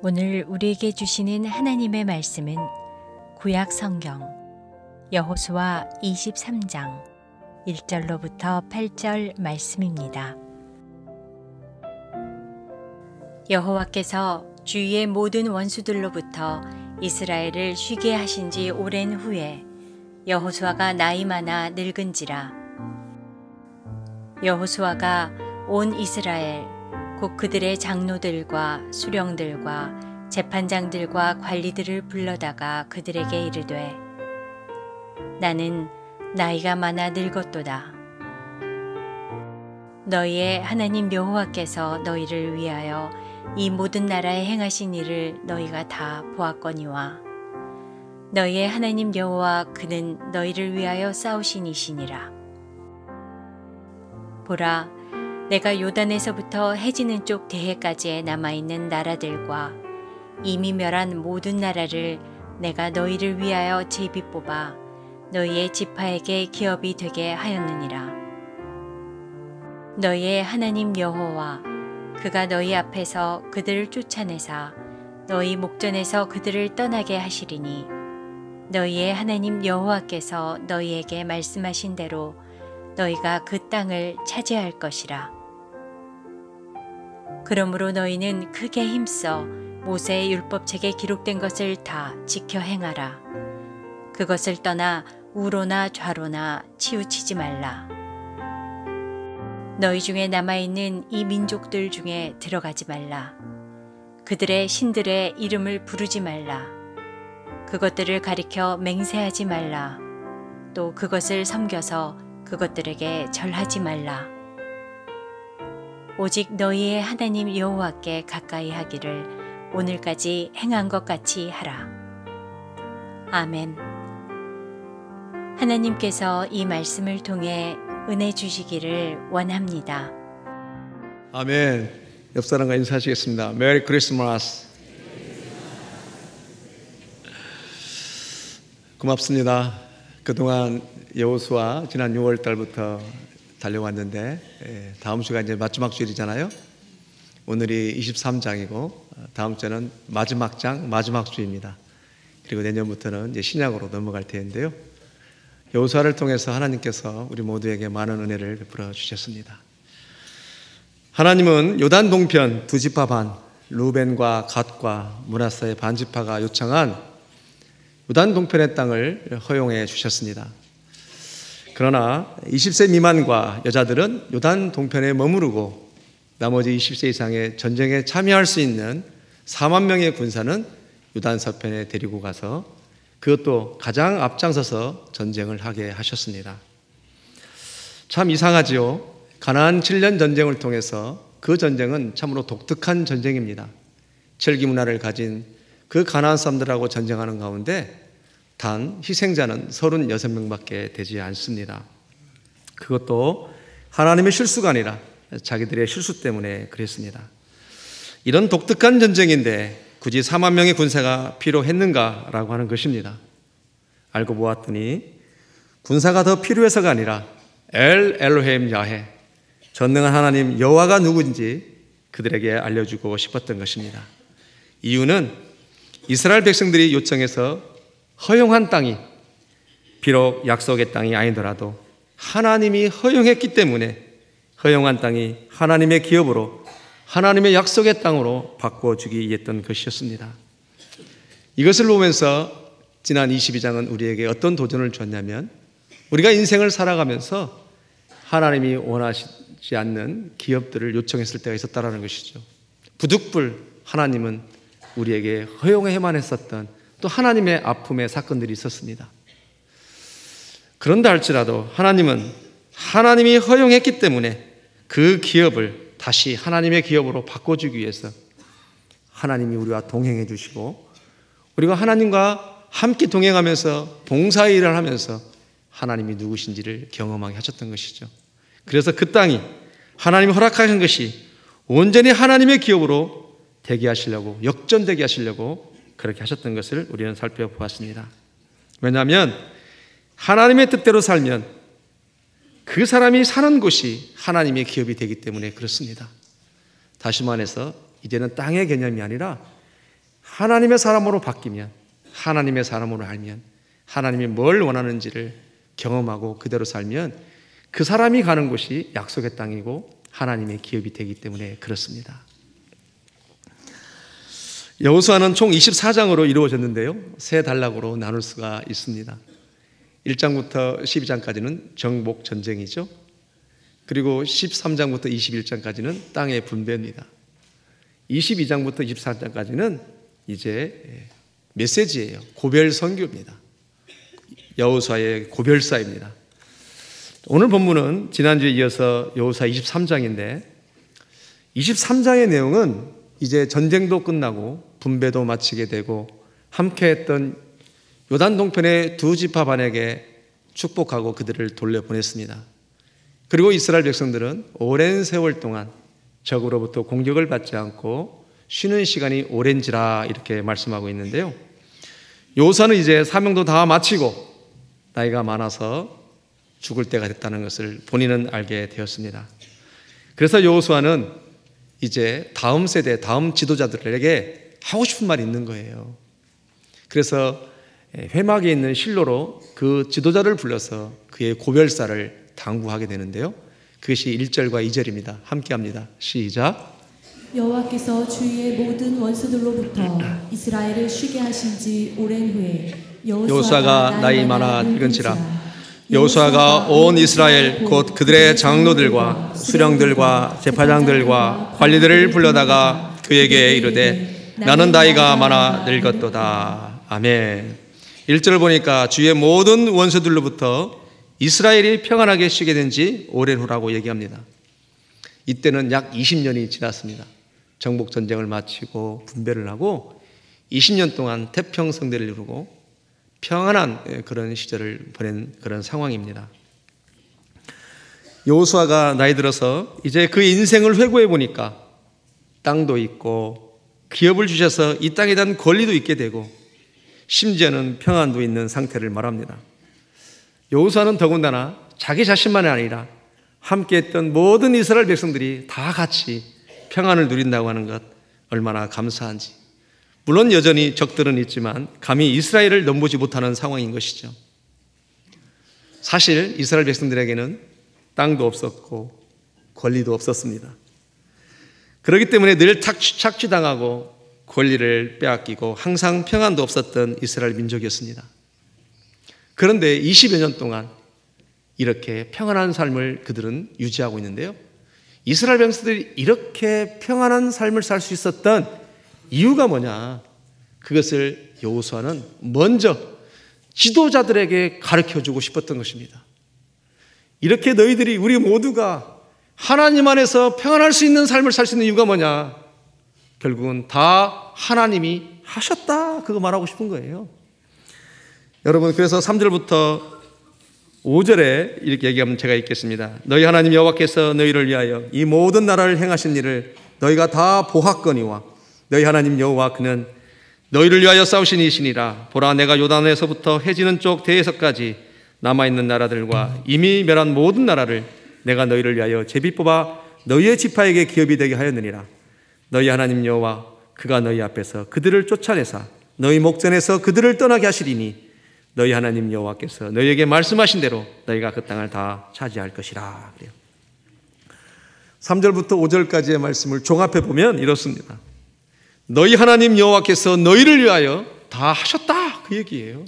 오늘 우리에게 주시는 하나님의 말씀은 구약 성경 여호수아 23장 1절로부터 8절 말씀입니다. 여호와께서 주위의 모든 원수들로부터 이스라엘을 쉬게 하신 지 오랜 후에 여호수아가 나이 많아 늙은지라. 여호수아가 온 이스라엘 곧 그들의 장로들과 수령들과 재판장들과 관리들을 불러다가 그들에게 이르되 나는 나이가 많아 늙었도다. 너희의 하나님 여호와께서 너희를 위하여 이 모든 나라에 행하신 일을 너희가 다 보았거니와 너희의 하나님 여호와 그는 너희를 위하여 싸우신 이시니라. 보라, 내가 요단에서부터 해지는 쪽 대해까지에 남아있는 나라들과 이미 멸한 모든 나라를 내가 너희를 위하여 제비 뽑아 너희의 지파에게 기업이 되게 하였느니라. 너희의 하나님 여호와 그가 너희 앞에서 그들을 쫓아내사 너희 목전에서 그들을 떠나게 하시리니 너희의 하나님 여호와께서 너희에게 말씀하신 대로 너희가 그 땅을 차지할 것이라. 그러므로 너희는 크게 힘써 모세의 율법책에 기록된 것을 다 지켜 행하라. 그것을 떠나 우로나 좌로나 치우치지 말라. 너희 중에 남아있는 이 민족들 중에 들어가지 말라. 그들의 신들의 이름을 부르지 말라. 그것들을 가리켜 맹세하지 말라. 또 그것을 섬겨서 그것들에게 절하지 말라. 오직 너희의 하나님 여호와께 가까이 하기를 오늘까지 행한 것 같이 하라. 아멘. 하나님께서 이 말씀을 통해 은혜 주시기를 원합니다. 아멘. 옆 사람과 인사하시겠습니다. 메리 크리스마스. 고맙습니다. 그동안 여호수아 지난 6월 달부터 달려왔는데 다음 주가 이제 마지막 주일이잖아요. 오늘이 23장이고 다음 주는 마지막 장, 마지막 주입니다. 그리고 내년부터는 이제 신약으로 넘어갈 텐데요. 여호수아를 통해서 하나님께서 우리 모두에게 많은 은혜를 베풀어 주셨습니다. 하나님은 요단 동편 두 지파 반, 루벤과 갓과 므낫사의 반 지파가 요청한 요단 동편의 땅을 허용해 주셨습니다. 그러나 20세 미만과 여자들은 요단 동편에 머무르고 나머지 20세 이상의 전쟁에 참여할 수 있는 4만 명의 군사는 요단 서편에 데리고 가서 그것도 가장 앞장서서 전쟁을 하게 하셨습니다. 참 이상하지요. 가나안 7년 전쟁을 통해서 그 전쟁은 참으로 독특한 전쟁입니다. 철기 문화를 가진 그 가나안 사람들하고 전쟁하는 가운데 단 희생자는 36명밖에 되지 않습니다. 그것도 하나님의 실수가 아니라 자기들의 실수 때문에 그랬습니다. 이런 독특한 전쟁인데 굳이 4만 명의 군사가 필요했는가라고 하는 것입니다. 알고 보았더니 군사가 더 필요해서가 아니라 엘 엘로힘 야해, 전능한 하나님 여호와가 누구인지 그들에게 알려주고 싶었던 것입니다. 이유는 이스라엘 백성들이 요청해서 허용한 땅이 비록 약속의 땅이 아니더라도 하나님이 허용했기 때문에 허용한 땅이 하나님의 기업으로 하나님의 약속의 땅으로 바꿔주기 위했던 것이었습니다. 이것을 보면서 지난 22장은 우리에게 어떤 도전을 줬냐면 우리가 인생을 살아가면서 하나님이 원하시지 않는 기업들을 요청했을 때가 있었다는 것이죠. 부득불 하나님은 우리에게 허용해야만 했었던 또 하나님의 아픔의 사건들이 있었습니다. 그런다 할지라도 하나님은 하나님이 허용했기 때문에 그 기업을 다시 하나님의 기업으로 바꿔주기 위해서 하나님이 우리와 동행해 주시고 우리가 하나님과 함께 동행하면서 봉사일을 하면서 하나님이 누구신지를 경험하게 하셨던 것이죠. 그래서 그 땅이 하나님이 허락하신 것이 온전히 하나님의 기업으로 되게 하시려고 역전되게 하시려고 그렇게 하셨던 것을 우리는 살펴보았습니다. 왜냐하면 하나님의 뜻대로 살면 그 사람이 사는 곳이 하나님의 기업이 되기 때문에 그렇습니다. 다시 말해서 이제는 땅의 개념이 아니라 하나님의 사람으로 바뀌면, 하나님의 사람으로 알면, 하나님이 뭘 원하는지를 경험하고 그대로 살면 그 사람이 가는 곳이 약속의 땅이고 하나님의 기업이 되기 때문에 그렇습니다. 여호수아는 총 24장으로 이루어졌는데요, 세 단락으로 나눌 수가 있습니다. 1장부터 12장까지는 정복 전쟁이죠. 그리고 13장부터 21장까지는 땅의 분배입니다. 22장부터 24장까지는 이제 메시지예요. 고별 선교입니다. 여호수아의 고별사입니다. 오늘 본문은 지난주에 이어서 여호수아 23장인데 23장의 내용은 이제 전쟁도 끝나고 분배도 마치게 되고 함께했던 요단 동편의 두 지파 반에게 축복하고 그들을 돌려보냈습니다. 그리고 이스라엘 백성들은 오랜 세월 동안 적으로부터 공격을 받지 않고 쉬는 시간이 오랜지라 이렇게 말씀하고 있는데요, 여호수아는 이제 사명도 다 마치고 나이가 많아서 죽을 때가 됐다는 것을 본인은 알게 되었습니다. 그래서 여호수아는 이제 다음 세대, 다음 지도자들에게 하고 싶은 말이 있는 거예요. 그래서 회막에 있는 실로로 그 지도자를 불러서 그의 고별사를 당부하게 되는데요, 그것이 1절과 2절입니다. 함께 합니다. 시작. 여호와께서 주위의 모든 원수들로부터 이스라엘을 쉬게 하신 지 오랜 후에 여호수아가 나이 많아 늙은지라 여호수아가 온 이스라엘 곧 그들의 장로들과 수령들과 제사장들과 관리들을 불러다가 그에게 이르되 나는 나이가 많아 늙었도다. 아멘. 1절을 보니까 주의 모든 원수들로부터 이스라엘이 평안하게 쉬게 된 지 오랜 후라고 얘기합니다. 이때는 약 20년이 지났습니다. 정복 전쟁을 마치고 분배를 하고 20년 동안 태평성대를 이루고 평안한 그런 시절을 보낸 그런 상황입니다. 여호수아가 나이 들어서 이제 그 인생을 회고해 보니까 땅도 있고 기업을 주셔서 이 땅에 대한 권리도 있게 되고 심지어는 평안도 있는 상태를 말합니다. 여호수아는 더군다나 자기 자신만이 아니라 함께했던 모든 이스라엘 백성들이 다 같이 평안을 누린다고 하는 것 얼마나 감사한지. 물론 여전히 적들은 있지만 감히 이스라엘을 넘보지 못하는 상황인 것이죠. 사실 이스라엘 백성들에게는 땅도 없었고 권리도 없었습니다. 그렇기 때문에 늘 착취당하고 권리를 빼앗기고 항상 평안도 없었던 이스라엘 민족이었습니다. 그런데 20여 년 동안 이렇게 평안한 삶을 그들은 유지하고 있는데요, 이스라엘 백성들이 이렇게 평안한 삶을 살 수 있었던 이유가 뭐냐, 그것을 여호수아는 먼저 지도자들에게 가르쳐주고 싶었던 것입니다. 이렇게 너희들이, 우리 모두가 하나님 안에서 평안할 수 있는 삶을 살 수 있는 이유가 뭐냐, 결국은 다 하나님이 하셨다, 그거 말하고 싶은 거예요. 여러분, 그래서 3절부터 5절에 이렇게 얘기하면 제가 읽겠습니다. 너희 하나님 여호와께서 너희를 위하여 이 모든 나라를 행하신 일을 너희가 다 보았거니와 너희 하나님 여호와 그는 너희를 위하여 싸우신 이시니라. 보라, 내가 요단에서부터 해지는 쪽 대에서까지 남아있는 나라들과 이미 멸한 모든 나라를 내가 너희를 위하여 제비 뽑아 너희의 지파에게 기업이 되게 하였느니라. 너희 하나님 여호와 그가 너희 앞에서 그들을 쫓아내사 너희 목전에서 그들을 떠나게 하시리니 너희 하나님 여호와께서 너희에게 말씀하신 대로 너희가 그 땅을 다 차지할 것이라. 그래요. 3절부터 5절까지의 말씀을 종합해 보면 이렇습니다. 너희 하나님 여호와께서 너희를 위하여 다 하셨다, 그 얘기예요.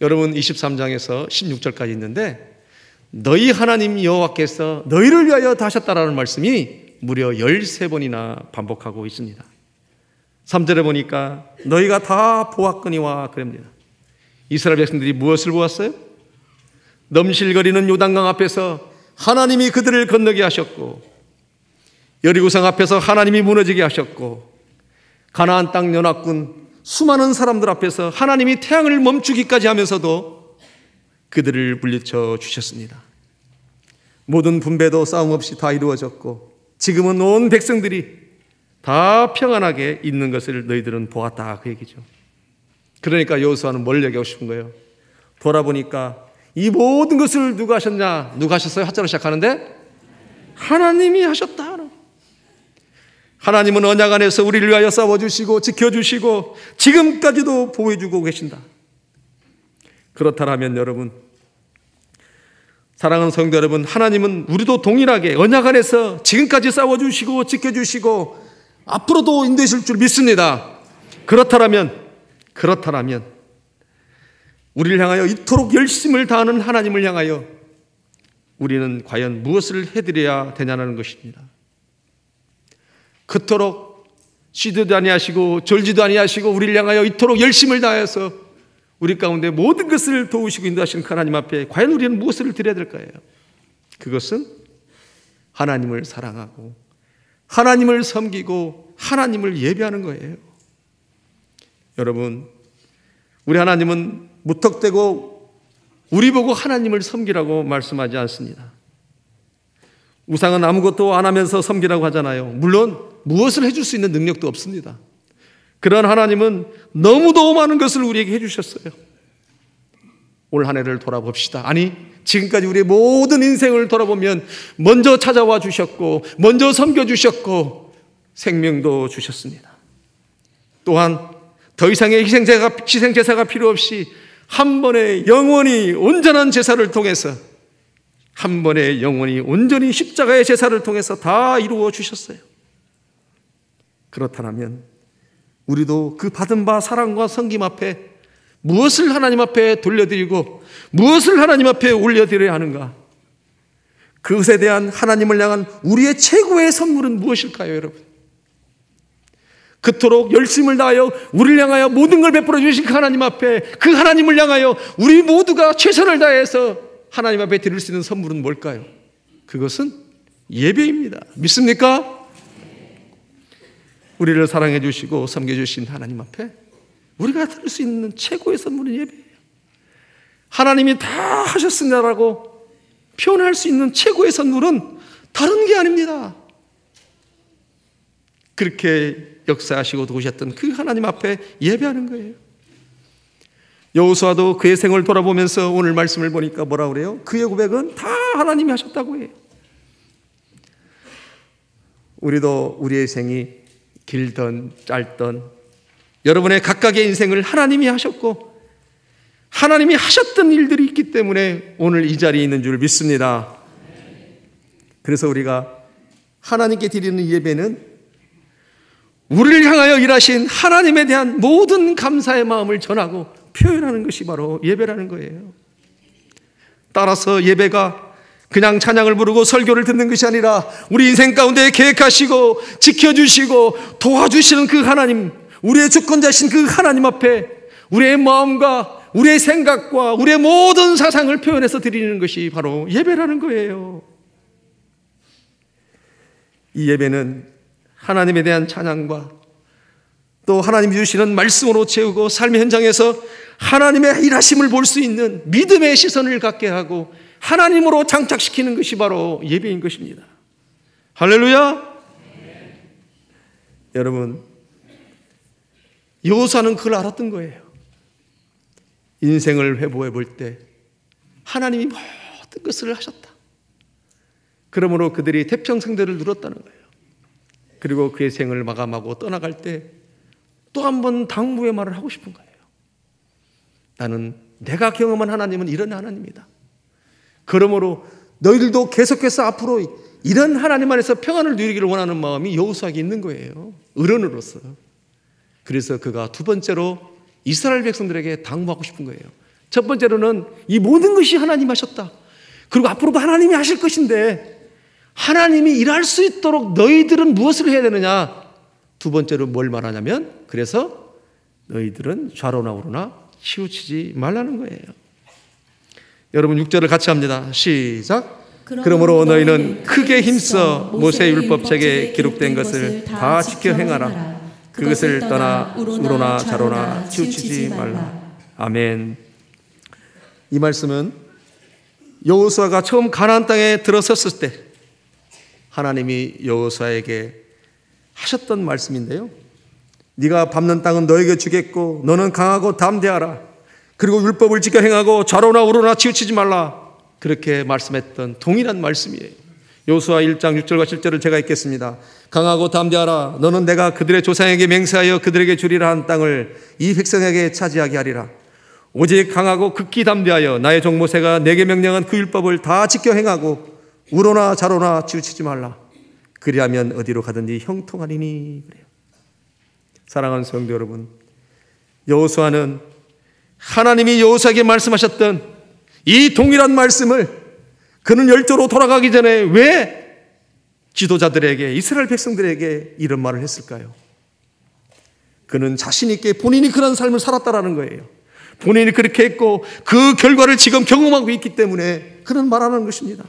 여러분, 23장에서 16절까지 있는데 너희 하나님 여호와께서 너희를 위하여 다 하셨다라는 말씀이 무려 13번이나 반복하고 있습니다. 3절에 보니까 너희가 다 보았거니와 그럽니다. 이스라엘 백성들이 무엇을 보았어요? 넘실거리는 요단강 앞에서 하나님이 그들을 건너게 하셨고, 여리고성 앞에서 하나님이 무너지게 하셨고, 가나안 땅 연합군 수많은 사람들 앞에서 하나님이 태양을 멈추기까지 하면서도 그들을 물리쳐 주셨습니다. 모든 분배도 싸움 없이 다 이루어졌고 지금은 온 백성들이 다 평안하게 있는 것을 너희들은 보았다, 그 얘기죠. 그러니까 여호수아는 뭘 얘기하고 싶은 거예요? 돌아보니까 이 모든 것을 누가 하셨냐? 누가 하셨어요? 하자로 시작하는데 하나님이 하셨다. 하나님은 언약 안에서 우리를 위하여 싸워주시고 지켜주시고 지금까지도 보호해주고 계신다. 그렇다면 여러분, 사랑하는 성도 여러분, 하나님은 우리도 동일하게 언약 안에서 지금까지 싸워주시고 지켜주시고 앞으로도 인도하실 줄 믿습니다. 그렇다면 우리를 향하여 이토록 열심을 다하는 하나님을 향하여 우리는 과연 무엇을 해드려야 되냐는 것입니다. 그토록 쉬지도 아니하시고 졸지도 아니하시고 우리를 향하여 이토록 열심을 다해서 우리 가운데 모든 것을 도우시고 인도하시는 하나님 앞에 과연 우리는 무엇을 드려야 될까요? 그것은 하나님을 사랑하고 하나님을 섬기고 하나님을 예배하는 거예요. 여러분, 우리 하나님은 무턱대고 우리 보고 하나님을 섬기라고 말씀하지 않습니다. 우상은 아무것도 안 하면서 섬기라고 하잖아요. 물론 무엇을 해줄 수 있는 능력도 없습니다. 그런 하나님은 너무도 많은 것을 우리에게 해주셨어요. 올 한 해를 돌아봅시다. 아니, 지금까지 우리의 모든 인생을 돌아보면 먼저 찾아와 주셨고 먼저 섬겨주셨고 생명도 주셨습니다. 또한 더 이상의 희생제사가 필요 없이 한 번의 영원히 온전한 제사를 통해서, 한 번의 영원히 온전히 십자가의 제사를 통해서 다 이루어 주셨어요. 그렇다면 우리도 그 받은 바 사랑과 섬김 앞에 무엇을 하나님 앞에 돌려드리고 무엇을 하나님 앞에 올려드려야 하는가? 그것에 대한 하나님을 향한 우리의 최고의 선물은 무엇일까요, 여러분? 그토록 열심을 다하여 우리를 향하여 모든 걸 베풀어 주신 그 하나님 앞에, 그 하나님을 향하여 우리 모두가 최선을 다해서 하나님 앞에 드릴 수 있는 선물은 뭘까요? 그것은 예배입니다. 믿습니까? 우리를 사랑해 주시고 섬겨 주신 하나님 앞에 우리가 드릴 수 있는 최고의 선물은 예배예요. 하나님이 다 하셨습니다라고 표현할 수 있는 최고의 선물은 다른 게 아닙니다. 그렇게 역사하시고 도우셨던 그 하나님 앞에 예배하는 거예요. 여호수아도 그의 생을 돌아보면서 오늘 말씀을 보니까 뭐라 그래요? 그의 고백은 다 하나님이 하셨다고 해요. 우리도 우리의 생이 길든 짧든 여러분의 각각의 인생을 하나님이 하셨고 하나님이 하셨던 일들이 있기 때문에 오늘 이 자리에 있는 줄 믿습니다. 그래서 우리가 하나님께 드리는 예배는 우리를 향하여 일하신 하나님에 대한 모든 감사의 마음을 전하고 표현하는 것이 바로 예배라는 거예요. 따라서 예배가 그냥 찬양을 부르고 설교를 듣는 것이 아니라 우리 인생 가운데 계획하시고 지켜주시고 도와주시는 그 하나님, 우리의 주권자신 그 하나님 앞에 우리의 마음과 우리의 생각과 우리의 모든 사상을 표현해서 드리는 것이 바로 예배라는 거예요. 이 예배는 하나님에 대한 찬양과 또 하나님이 주시는 말씀으로 채우고 삶의 현장에서 하나님의 일하심을 볼 수 있는 믿음의 시선을 갖게 하고 하나님으로 장착시키는 것이 바로 예배인 것입니다. 할렐루야! 여러분, 여호수아는 그걸 알았던 거예요. 인생을 회복해 볼 때 하나님이 모든 것을 하셨다. 그러므로 그들이 태평성대를 누렸다는 거예요. 그리고 그의 생을 마감하고 떠나갈 때 또 한 번 당부의 말을 하고 싶은 거예요. 나는 내가 경험한 하나님은 이런 하나님이다. 그러므로 너희들도 계속해서 앞으로 이런 하나님 안에서 평안을 누리기를 원하는 마음이 여호수아에게 있는 거예요. 어른으로서. 그래서 그가 두 번째로 이스라엘 백성들에게 당부하고 싶은 거예요. 첫 번째로는 이 모든 것이 하나님 하셨다. 그리고 앞으로도 하나님이 하실 것인데 하나님이 일할 수 있도록 너희들은 무엇을 해야 되느냐? 두 번째로 뭘 말하냐면 그래서 너희들은 좌로나 우로나 치우치지 말라는 거예요. 여러분 6절을 같이 합니다. 시작. 그러므로 너희는 크게 힘써 모세의 율법책에 기록된 것을 다 지켜 행하라. 그것을 떠나 우로나 좌로나 치우치지 말라. 아멘. 이 말씀은 여호수아가 처음 가나안 땅에 들어섰을 때 하나님이 여호수아에게 하셨던 말씀인데요. 네가 밟는 땅은 너에게 주겠고 너는 강하고 담대하라. 그리고 율법을 지켜 행하고 좌로나 우로나 치우치지 말라. 그렇게 말씀했던 동일한 말씀이에요. 여호수아 1장 6절과 7절을 제가 읽겠습니다. 강하고 담대하라. 너는 내가 그들의 조상에게 맹세하여 그들에게 주리라 한 땅을 이 백성에게 차지하게 하리라. 오직 강하고 극히 담대하여 나의 종 모세가 내게 명령한 그 율법을 다 지켜 행하고 우로나 좌로나 치우치지 말라. 그리하면 어디로 가든지 형통하리니. 그래요. 사랑하는 성도 여러분, 여호수아는 하나님이 여호수아에게 말씀하셨던 이 동일한 말씀을 그는 열조로 돌아가기 전에 왜 지도자들에게, 이스라엘 백성들에게 이런 말을 했을까요? 그는 자신 있게 본인이 그런 삶을 살았다라는 거예요. 본인이 그렇게 했고 그 결과를 지금 경험하고 있기 때문에 그는 말하는 것입니다.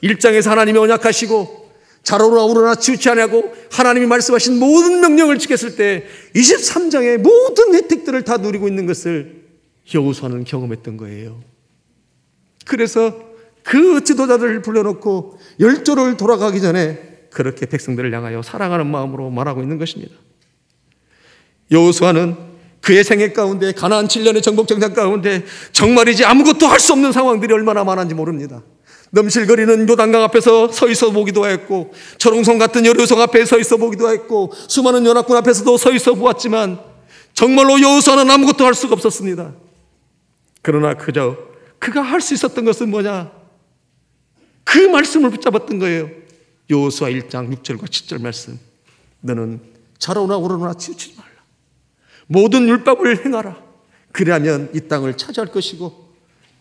1장에서 하나님이 언약하시고 좌로나 우로나 치우치 아니하고 하나님이 말씀하신 모든 명령을 지켰을 때 23장의 모든 혜택들을 다 누리고 있는 것을 여호수아는 경험했던 거예요. 그래서 그 지도자들을 불러놓고 열조를 돌아가기 전에 그렇게 백성들을 향하여 사랑하는 마음으로 말하고 있는 것입니다. 여호수아는 그의 생애 가운데 가나안 7년의 정복 정장 가운데 정말이지 아무것도 할 수 없는 상황들이 얼마나 많은지 모릅니다. 넘실거리는 요단강 앞에서 서 있어 보기도 했고 철옹성 같은 여리고성 앞에 서 있어 보기도 했고 수많은 연합군 앞에서도 서 있어 보았지만 정말로 여호수아는 아무것도 할 수가 없었습니다. 그러나 그저 그가 할 수 있었던 것은 뭐냐? 그 말씀을 붙잡았던 거예요. 여호수아 1장 6절과 7절 말씀. 너는 좌로나 우로나 치우치지 말라. 모든 율법을 행하라. 그리하면 이 땅을 차지할 것이고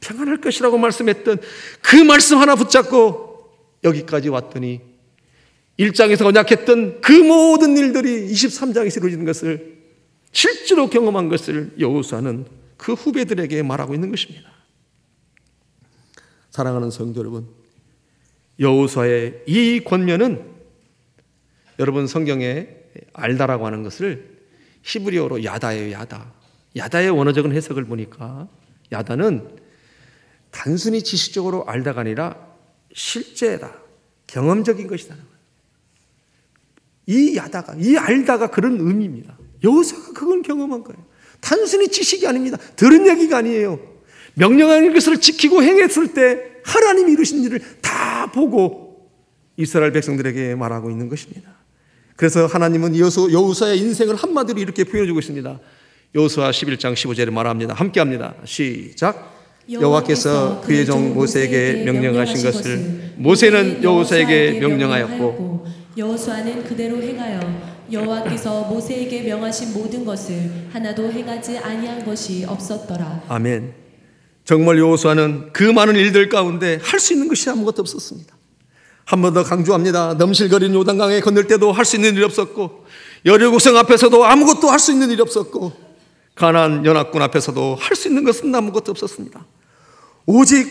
평안할 것이라고 말씀했던 그 말씀 하나 붙잡고 여기까지 왔더니 1장에서 언약했던 그 모든 일들이 23장에서 이루어지는 것을 실제로 경험한 것을 여호수아는 그 후배들에게 말하고 있는 것입니다. 사랑하는 성도 여러분, 여호수아의 이 권면은 여러분 성경에 알다라고 하는 것을 히브리어로 야다예요. 야다의 원어적인 해석을 보니까 야다는 단순히 지식적으로 알다가 아니라 실제다, 경험적인 것이다. 이 야다가, 이 알다가 그런 의미입니다. 여호수아가 그걸 경험한 거예요. 단순히 지식이 아닙니다. 들은 얘기가 아니에요. 명령하는 것을 지키고 행했을 때 하나님이 이루신 일을 다 보고 이스라엘 백성들에게 말하고 있는 것입니다. 그래서 하나님은 여호수아의 인생을 한마디로 이렇게 표현해주고 있습니다. 여호수아 11장 15절에 말합니다. 함께합니다. 시작. 여호와께서 그의 종 모세에게 명령하신 것을 모세는 여호수아에게 명령하였고 여호수아는 그대로 행하여 여호와께서 모세에게 명하신 모든 것을 하나도 행하지 아니한 것이 없었더라. 아멘. 정말 여호수아는 그 많은 일들 가운데 할 수 있는 것이 아무것도 없었습니다. 한 번 더 강조합니다. 넘실거리는 요단강에 건널 때도 할 수 있는 일이 없었고 여리고성 앞에서도 아무것도 할 수 있는 일이 없었고 가나안 연합군 앞에서도 할 수 있는 것은 아무것도 없었습니다. 오직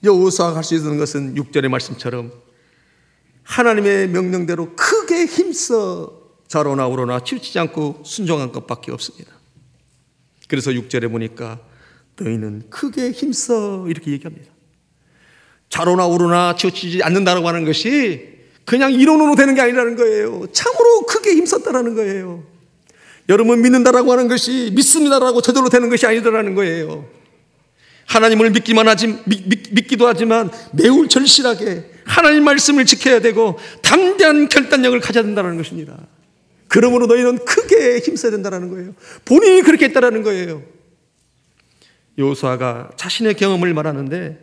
여호수아가 할 수 있는 것은 6절의 말씀처럼 하나님의 명령대로 크게 힘써 좌로나 우로나 치우치지 않고 순종한 것밖에 없습니다. 그래서 6절에 보니까 너희는 크게 힘써 이렇게 얘기합니다. 좌로나 우로나 치우치지 않는다라고 하는 것이 그냥 이론으로 되는 게 아니라는 거예요. 참으로 크게 힘썼다라는 거예요. 여러분 믿는다라고 하는 것이 믿습니다라고 저절로 되는 것이 아니더라는 거예요. 하나님을 믿기도 하지만 매우 절실하게 하나님 말씀을 지켜야 되고 담대한 결단력을 가져야 된다는 것입니다. 그러므로 너희는 크게 힘써야 된다는 거예요. 본인이 그렇게 했다는 거예요. 여호수아가 자신의 경험을 말하는데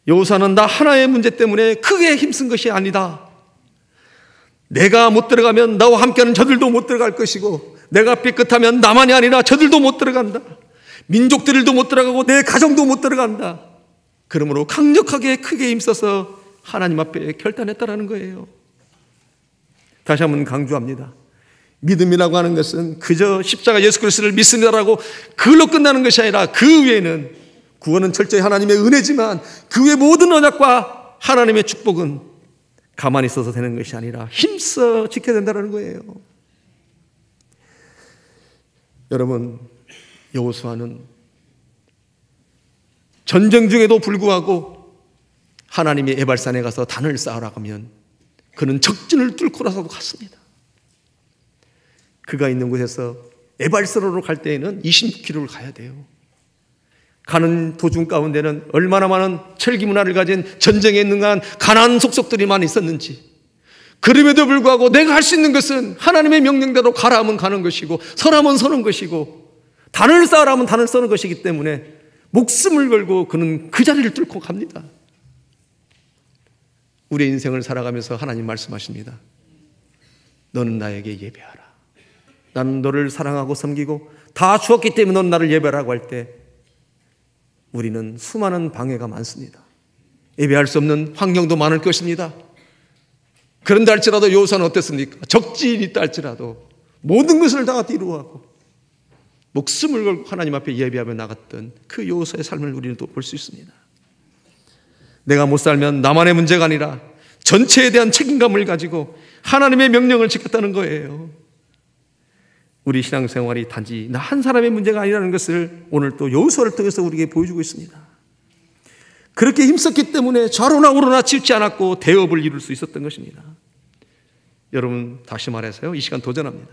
여호수아는 나 하나의 문제 때문에 크게 힘쓴 것이 아니다. 내가 못 들어가면 나와 함께하는 저들도 못 들어갈 것이고 내가 삐끗하면 나만이 아니라 저들도 못 들어간다. 민족들도 못 들어가고 내 가정도 못 들어간다. 그러므로 강력하게 크게 힘써서 하나님 앞에 결단했다라는 거예요. 다시 한번 강조합니다. 믿음이라고 하는 것은 그저 십자가 예수 그리스도를 믿습니다라고 그걸로 끝나는 것이 아니라 그 외에는 구원은 철저히 하나님의 은혜지만 그 외 모든 언약과 하나님의 축복은 가만히 있어서 되는 것이 아니라 힘써 지켜야 된다는 거예요. 여러분, 여호수아는 전쟁 중에도 불구하고 하나님이 에발산에 가서 단을 쌓으라고 하면 그는 적진을 뚫고라도 갔습니다. 그가 있는 곳에서 에발산으로 갈 때에는 26km를 가야 돼요. 가는 도중 가운데는 얼마나 많은 철기 문화를 가진 전쟁에 능한 가난한 속속들이 많이 있었는지, 그럼에도 불구하고 내가 할 수 있는 것은 하나님의 명령대로 가라 하면 가는 것이고 서라면 서는 것이고 단을 쌓으라 하면 단을 써는 것이기 때문에 목숨을 걸고 그는 그 자리를 뚫고 갑니다. 우리의 인생을 살아가면서 하나님 말씀하십니다. 너는 나에게 예배하라. 나는 너를 사랑하고 섬기고 다 주었기 때문에 너는 나를 예배하라고 할 때 우리는 수많은 방해가 많습니다. 예배할 수 없는 환경도 많을 것입니다. 그런다 할지라도 여호수아는 어땠습니까? 적지인이 있다 할지라도 모든 것을 다 뒤로하고 목숨을 걸고 하나님 앞에 예배하며 나갔던 그 여호수아의 삶을 우리는 또 볼 수 있습니다. 내가 못 살면 나만의 문제가 아니라 전체에 대한 책임감을 가지고 하나님의 명령을 지켰다는 거예요. 우리 신앙생활이 단지 나 한 사람의 문제가 아니라는 것을 오늘 또 여호수아를 통해서 우리에게 보여주고 있습니다. 그렇게 힘썼기 때문에 좌로나 우로나 치우치 않았고 대업을 이룰 수 있었던 것입니다. 여러분, 다시 말해서요, 이 시간 도전합니다.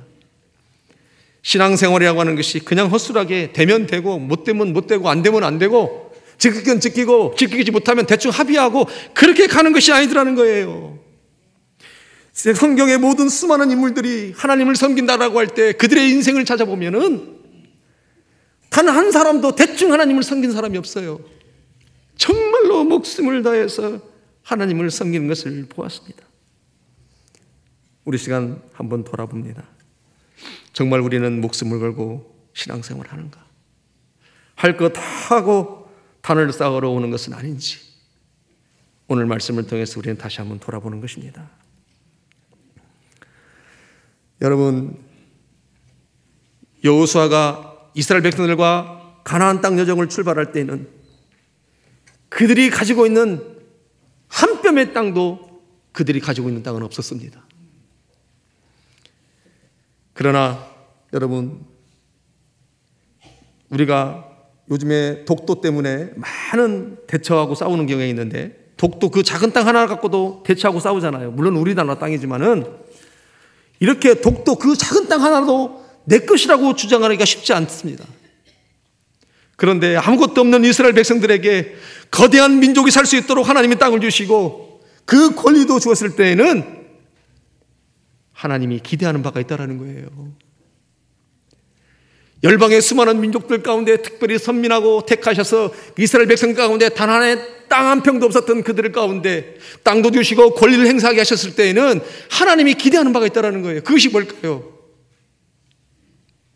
신앙생활이라고 하는 것이 그냥 헛술하게 되면 되고 못 되면 못 되고 안 되면 안 되고 지키긴 지키고 지키지 못하면 대충 합의하고 그렇게 가는 것이 아니더라는 거예요. 성경의 모든 수많은 인물들이 하나님을 섬긴다라고 할 때 그들의 인생을 찾아보면은 단 한 사람도 대충 하나님을 섬긴 사람이 없어요. 정말로 목숨을 다해서 하나님을 섬기는 것을 보았습니다. 우리 시간 한번 돌아봅니다. 정말 우리는 목숨을 걸고 신앙생활을 하는가? 할 것 다 하고 단을 쌓으러 오는 것은 아닌지 오늘 말씀을 통해서 우리는 다시 한번 돌아보는 것입니다. 여러분, 여호수아가 이스라엘 백성들과 가나안 땅 여정을 출발할 때에는 그들이 가지고 있는 한 뼘의 땅도 그들이 가지고 있는 땅은 없었습니다. 그러나 여러분, 우리가 요즘에 독도 때문에 많은 대처하고 싸우는 경향이 있는데 독도 그 작은 땅 하나 갖고도 대처하고 싸우잖아요. 물론 우리나라 땅이지만은 이렇게 독도 그 작은 땅 하나도 내 것이라고 주장하기가 쉽지 않습니다. 그런데 아무것도 없는 이스라엘 백성들에게 거대한 민족이 살 수 있도록 하나님이 땅을 주시고 그 권리도 주었을 때에는 하나님이 기대하는 바가 있다는 거예요. 열방의 수많은 민족들 가운데 특별히 선민하고 택하셔서 이스라엘 백성 가운데 단 하나의 땅 한 평도 없었던 그들 가운데 땅도 주시고 권리를 행사하게 하셨을 때에는 하나님이 기대하는 바가 있다는 거예요. 그것이 뭘까요?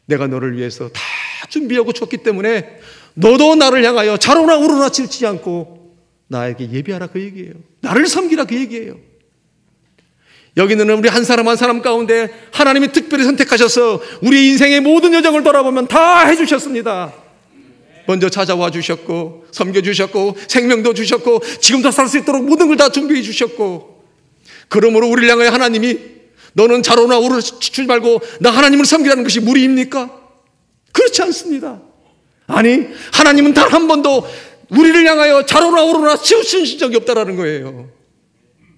내가 너를 위해서 다 준비하고 줬기 때문에 너도 나를 향하여 좌로나 우로나 치우치지 않고 나에게 예배하라, 그 얘기예요. 나를 섬기라, 그 얘기예요. 여기는 우리 한 사람 한 사람 가운데 하나님이 특별히 선택하셔서 우리 인생의 모든 여정을 돌아보면 다 해주셨습니다. 먼저 찾아와 주셨고 섬겨주셨고 생명도 주셨고 지금도 살 수 있도록 모든 걸 다 준비해 주셨고, 그러므로 우리를 향하여 하나님이 너는 좌로나 우로나 치우치지 말고 나 하나님을 섬기라는 것이 무리입니까? 그렇지 않습니다. 아니, 하나님은 단 한 번도 우리를 향하여 좌로나 우로나 치우친 적이 없다라는 거예요.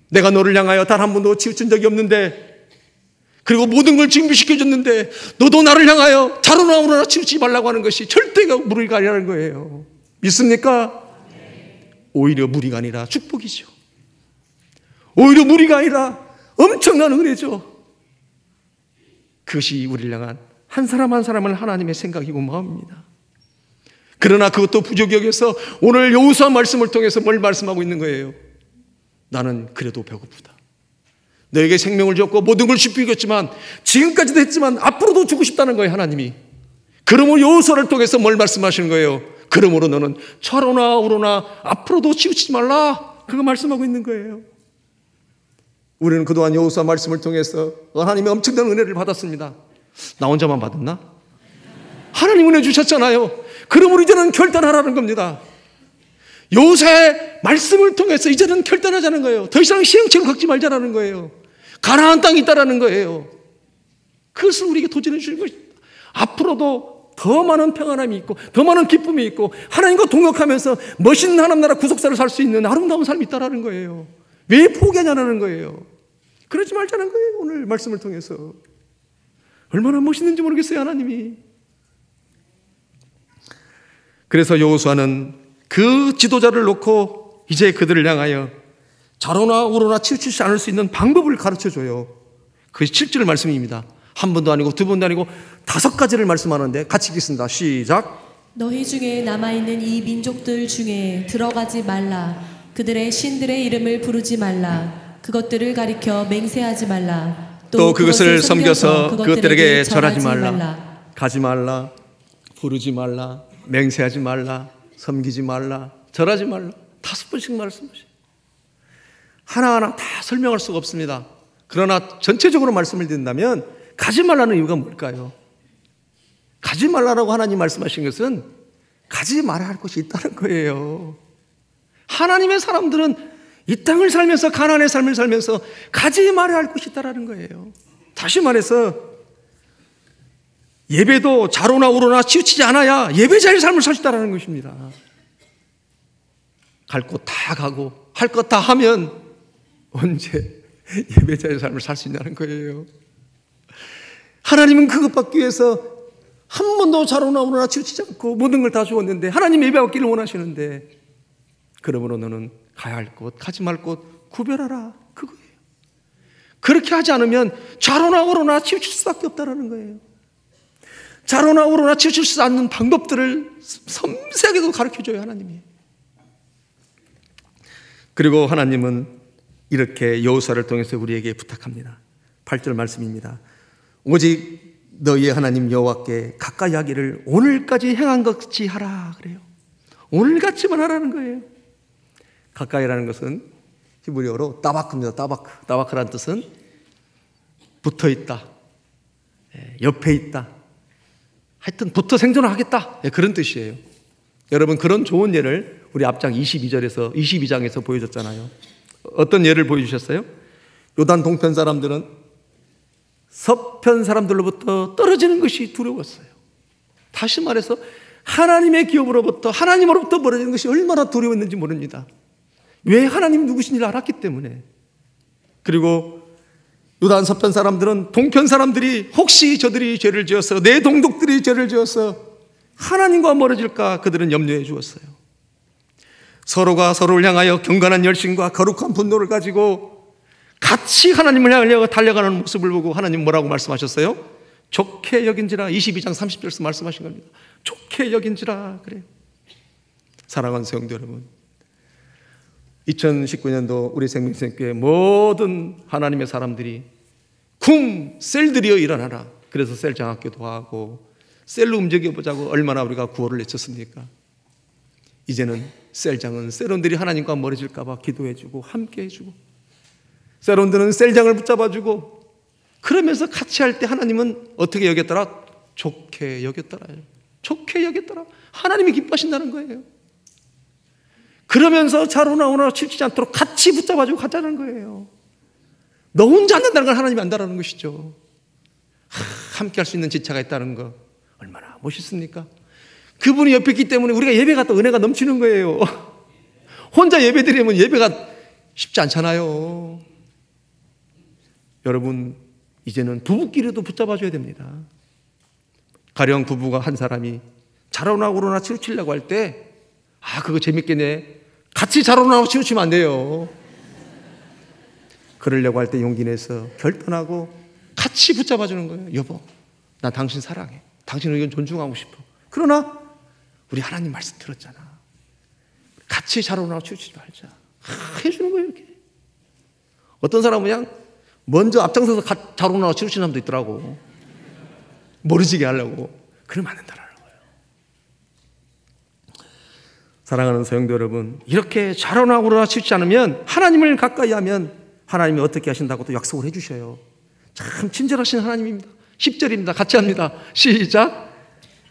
내가 너를 향하여 단 한 번도 치우친 적이 없는데, 그리고 모든 걸 준비시켜줬는데 너도 나를 향하여 좌로나 우로나 치우치지 말라고 하는 것이 절대가 무리가 아니라는 거예요. 믿습니까? 오히려 무리가 아니라 축복이죠. 오히려 무리가 아니라 엄청난 은혜죠. 그것이 우리를 향한 한 사람 한 사람을 하나님의 생각이고 마음입니다. 그러나 그것도 부족히 여겨서 오늘 여호수아 말씀을 통해서 뭘 말씀하고 있는 거예요? 나는 그래도 배고프다. 너에게 생명을 줬고 모든 걸 주피겠지만 지금까지도 했지만 앞으로도 주고 싶다는 거예요, 하나님이. 그러므로 여호수아를 통해서 뭘 말씀하시는 거예요? 그러므로 너는 좌로나 우로나 앞으로도 치우치지 말라, 그거 말씀하고 있는 거예요. 우리는 그동안 여호수아 말씀을 통해서 하나님의 엄청난 은혜를 받았습니다. 나 혼자만 받았나? 하나님 은혜 주셨잖아요. 그러므로 이제는 결단하라는 겁니다. 여호수아의 말씀을 통해서 이제는 결단하자는 거예요. 더 이상 시행착오를 갖지 말자라는 거예요. 가나안 땅이 있다라는 거예요. 그것을 우리에게 도전해 주는 것입니다. 앞으로도 더 많은 평안함이 있고 더 많은 기쁨이 있고 하나님과 동역하면서 멋있는 하나님 나라 구속사를 살 수 있는 아름다운 삶이 있다라는 거예요. 왜 포기하냐는 거예요. 그러지 말자는 거예요. 오늘 말씀을 통해서 얼마나 멋있는지 모르겠어요, 하나님이. 그래서 여호수아는 그 지도자를 놓고 이제 그들을 향하여 좌로나 우로나 치우치지 않을 수 있는 방법을 가르쳐줘요. 그것이 7절 말씀입니다. 한 번도 아니고 두 번도 아니고 5가지를 말씀하는데 같이 읽겠습니다. 시작. 너희 중에 남아있는 이 민족들 중에 들어가지 말라. 그들의 신들의 이름을 부르지 말라. 그것들을 가리켜 맹세하지 말라. 또 그것을 섬겨서 그것들에게 절하지 말라. 가지 말라, 부르지 말라, 맹세하지 말라, 섬기지 말라, 절하지 말라. 5번씩 말씀하셔요. 하나하나 다 설명할 수가 없습니다. 그러나 전체적으로 말씀을 드린다면 가지 말라는 이유가 뭘까요? 가지 말라라고 하나님 말씀하신 것은 가지 말아야 할 것이 있다는 거예요. 하나님의 사람들은 이 땅을 살면서 가나안의 삶을 살면서 가지 말아야 할 것이 있다는 거예요. 다시 말해서 예배도 좌로나 우로나 치우치지 않아야 예배자의 삶을 살 수 있다는 것입니다. 갈 곳 다 가고 할 것 다 하면 언제 예배자의 삶을 살 수 있냐는 거예요. 하나님은 그것 받기 위해서 한 번도 좌로나 우로나 치우치지 않고 모든 걸 다 주었는데 하나님 예배 받기를 원하시는데 그러므로 너는 가야 할 곳, 가지 말 곳 구별하라. 그거예요. 그렇게 하지 않으면 좌로나 우로나 치우칠 수밖에 없다는 거예요. 좌로나 우로나 치우칠 수 않는 방법들을 섬세하게도 가르쳐줘요, 하나님이. 그리고 하나님은 이렇게 여호수아를 통해서 우리에게 부탁합니다. 8절 말씀입니다. 오직 너희의 하나님 여호와께 가까이 하기를 오늘까지 행한 것 같이 하라 그래요. 오늘같이만 하라는 거예요. 가까이라는 것은 히브리어로 따바크입니다. 따바크. 따바크라는 뜻은 붙어있다, 옆에 있다, 하여튼 붙어 생존하겠다, 그런 뜻이에요. 여러분, 그런 좋은 예를 우리 앞장 22장에서 보여줬잖아요. 어떤 예를 보여주셨어요? 요단 동편 사람들은 서편 사람들로부터 떨어지는 것이 두려웠어요. 다시 말해서 하나님의 기업으로부터, 하나님으로부터 멀어지는 것이 얼마나 두려웠는지 모릅니다. 왜 하나님 누구신지를 알았기 때문에. 그리고 요단 서편 사람들은 동편 사람들이 혹시 저들이 죄를 지어서, 내 동독들이 죄를 지어서 하나님과 멀어질까 그들은 염려해 주었어요. 서로가 서로를 향하여 경건한 열심과 거룩한 분노를 가지고 같이 하나님을 향하여 달려가는 모습을 보고 하나님 뭐라고 말씀하셨어요? 좋게 여긴지라. 22장 30절에서 말씀하신 겁니다. 좋게 여긴지라 그래요. 사랑하는 성도 여러분, 2019년도 우리 생명생교회 모든 하나님의 사람들이 셀들이여 일어나라. 그래서 셀 장학교도 하고 셀로 움직여보자고 얼마나 우리가 구호를 외쳤습니까? 이제는 셀장은 셀원들이 하나님과 멀어질까 봐 기도해주고 함께 해주고, 셀원들은 셀장을 붙잡아주고, 그러면서 같이 할 때 하나님은 어떻게 여겼더라? 좋게 여겼더라. 좋게 여겼더라. 하나님이 기뻐하신다는 거예요. 그러면서 좌로나 우로나 치우치지 않도록 같이 붙잡아주고 가자는 거예요. 너 혼자 안 된다는 걸 하나님이 안다라는 것이죠. 함께 할 수 있는 지체가 있다는 거 얼마나 멋있습니까? 그분이 옆에 있기 때문에 우리가 예배가 또 은혜가 넘치는 거예요. 혼자 예배 드리면 예배가 쉽지 않잖아요. 여러분, 이제는 부부끼리도 붙잡아줘야 됩니다. 가령 부부가 한 사람이 좌로나 우로나 치우치려고 할 때, 그거 재밌겠네, 같이 좌로나 치우치면 안 돼요. 그러려고 할 때 용기 내서 결단하고 같이 붙잡아주는 거예요. 여보, 나 당신 사랑해. 당신 의견 존중하고 싶어. 그러나 우리 하나님 말씀 들었잖아. 같이 좌로나 치우치지 말자. 해주는 거예요, 이렇게. 어떤 사람은 그냥 먼저 앞장서서 좌로나 치우치는 사람도 있더라고. 모르지게 하려고. 그러면 안 된다는 거예요. 사랑하는 성도 여러분, 이렇게 좌로나 우로나 치우치지 않으면, 하나님을 가까이 하면 하나님이 어떻게 하신다고 또 약속을 해주셔요. 참 친절하신 하나님입니다. 10절입니다. 같이 합니다. 시작.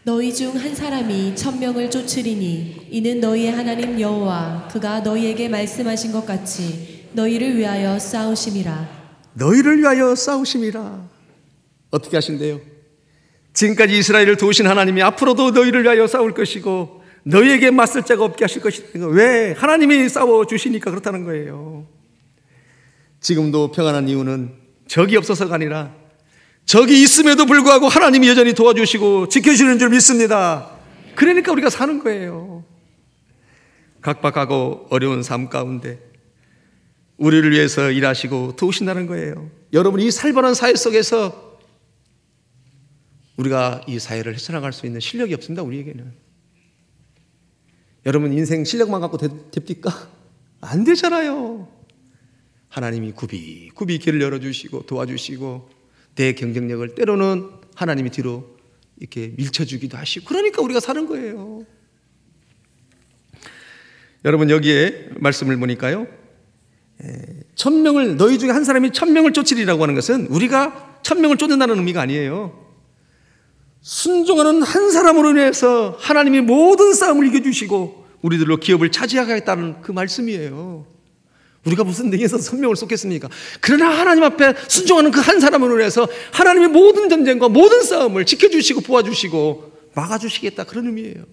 너희 중 한 사람이 1000명을 쫓으리니 이는 너희의 하나님 여호와 그가 너희에게 말씀하신 것 같이 너희를 위하여 싸우심이라. 너희를 위하여 싸우심이라. 어떻게 하신대요? 지금까지 이스라엘을 도우신 하나님이 앞으로도 너희를 위하여 싸울 것이고 너희에게 맞설 자가 없게 하실 것이다. 왜? 하나님이 싸워주시니까 그렇다는 거예요. 지금도 평안한 이유는 적이 없어서가 아니라 적이 있음에도 불구하고 하나님이 여전히 도와주시고 지켜주시는 줄 믿습니다. 그러니까 우리가 사는 거예요. 각박하고 어려운 삶 가운데 우리를 위해서 일하시고 도우신다는 거예요. 여러분, 이 살벌한 사회 속에서 우리가 이 사회를 헤쳐나갈 수 있는 실력이 없습니다. 우리에게는. 여러분, 인생 실력만 갖고 됩니까? 안 되잖아요. 하나님이 굽이 길을 열어주시고 도와주시고 내 경쟁력을 때로는 하나님이 뒤로 이렇게 밀쳐주기도 하시고, 그러니까 우리가 사는 거예요. 여러분, 여기에 말씀을 보니까요, 1000명을, 너희 중에 한 사람이 1000명을 쫓으리라고 하는 것은 우리가 1000명을 쫓는다는 의미가 아니에요. 순종하는 한 사람으로 인해서 하나님이 모든 싸움을 이겨주시고 우리들로 기업을 차지하겠다는 그 말씀이에요. 우리가 무슨 능에서 1000명을 쏟겠습니까? 그러나 하나님 앞에 순종하는 그 한 사람으로 인해서 하나님이 모든 전쟁과 모든 싸움을 지켜주시고 도와주시고 막아주시겠다, 그런 의미예요.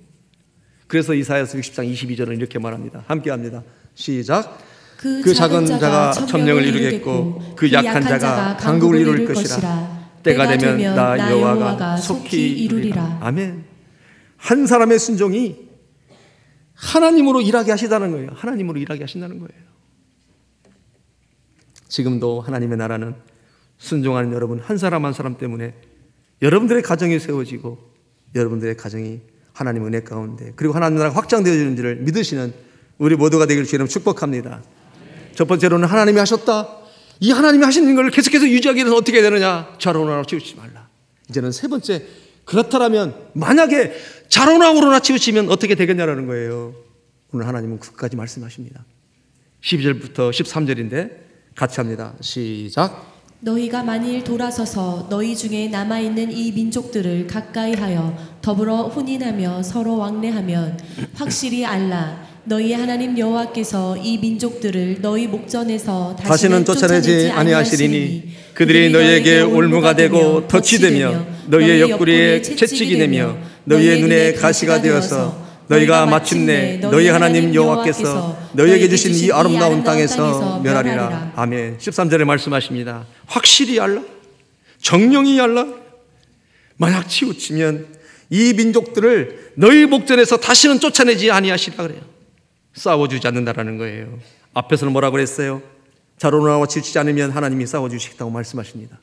그래서 이사야서 60장 22절은 이렇게 말합니다. 함께 합니다. 시작. 그 작은 자가 1000명을 이루겠고 그 약한 자가 강국을 이룰 것이라. 때가 되면 나 여호와가 속히 이루리라. 아멘. 한 사람의 순종이 하나님으로 일하게 하시다는 거예요. 하나님으로 일하게 하신다는 거예요. 지금도 하나님의 나라는 순종하는 여러분 한 사람 한 사람 때문에 여러분들의 가정이 세워지고 여러분들의 가정이 하나님의 은혜 가운데 그리고 하나님 나라가 확장되어지는지를 믿으시는 우리 모두가 되기를 주님 축복합니다. 첫 번째로는 하나님이 하셨다. 이 하나님이 하시는 걸 계속해서 유지하기 위해서는 어떻게 되느냐? 자로나로 치우치지 말라. 이제는 세 번째, 그렇다면 만약에 자로나로나 치우치면 어떻게 되겠냐라는 거예요. 오늘 하나님은 끝까지 말씀하십니다. 12절부터 13절인데 같이 합니다. 시작. 너희가 만일 돌아서서 너희 중에 남아있는 이 민족들을 가까이하여 더불어 혼인하며 서로 왕래하면 확실히 알라. 너희 하나님 여호와께서 이 민족들을 너희 목전에서 다시는 쫓아내지 아니하시리니 그들이 너희에게 올무가 되고 덫이 되며 너희의 옆구리에 채찍이 되며 너희의 눈에 가시가 되어서 너희가 마침내 너희 하나님 여호와께서 너희에게 주신 이 아름다운 땅에서 멸하리라. 아멘. 13절에 말씀하십니다. 확실히 알라. 정령이 알라. 만약 치우치면 이 민족들을 너희 목전에서 다시는 쫓아내지 아니하시리라 그래요. 싸워주지 않는다라는 거예요. 앞에서는 뭐라고 그랬어요? 자로나와 치우치지 않으면 하나님이 싸워주시겠다고 말씀하십니다.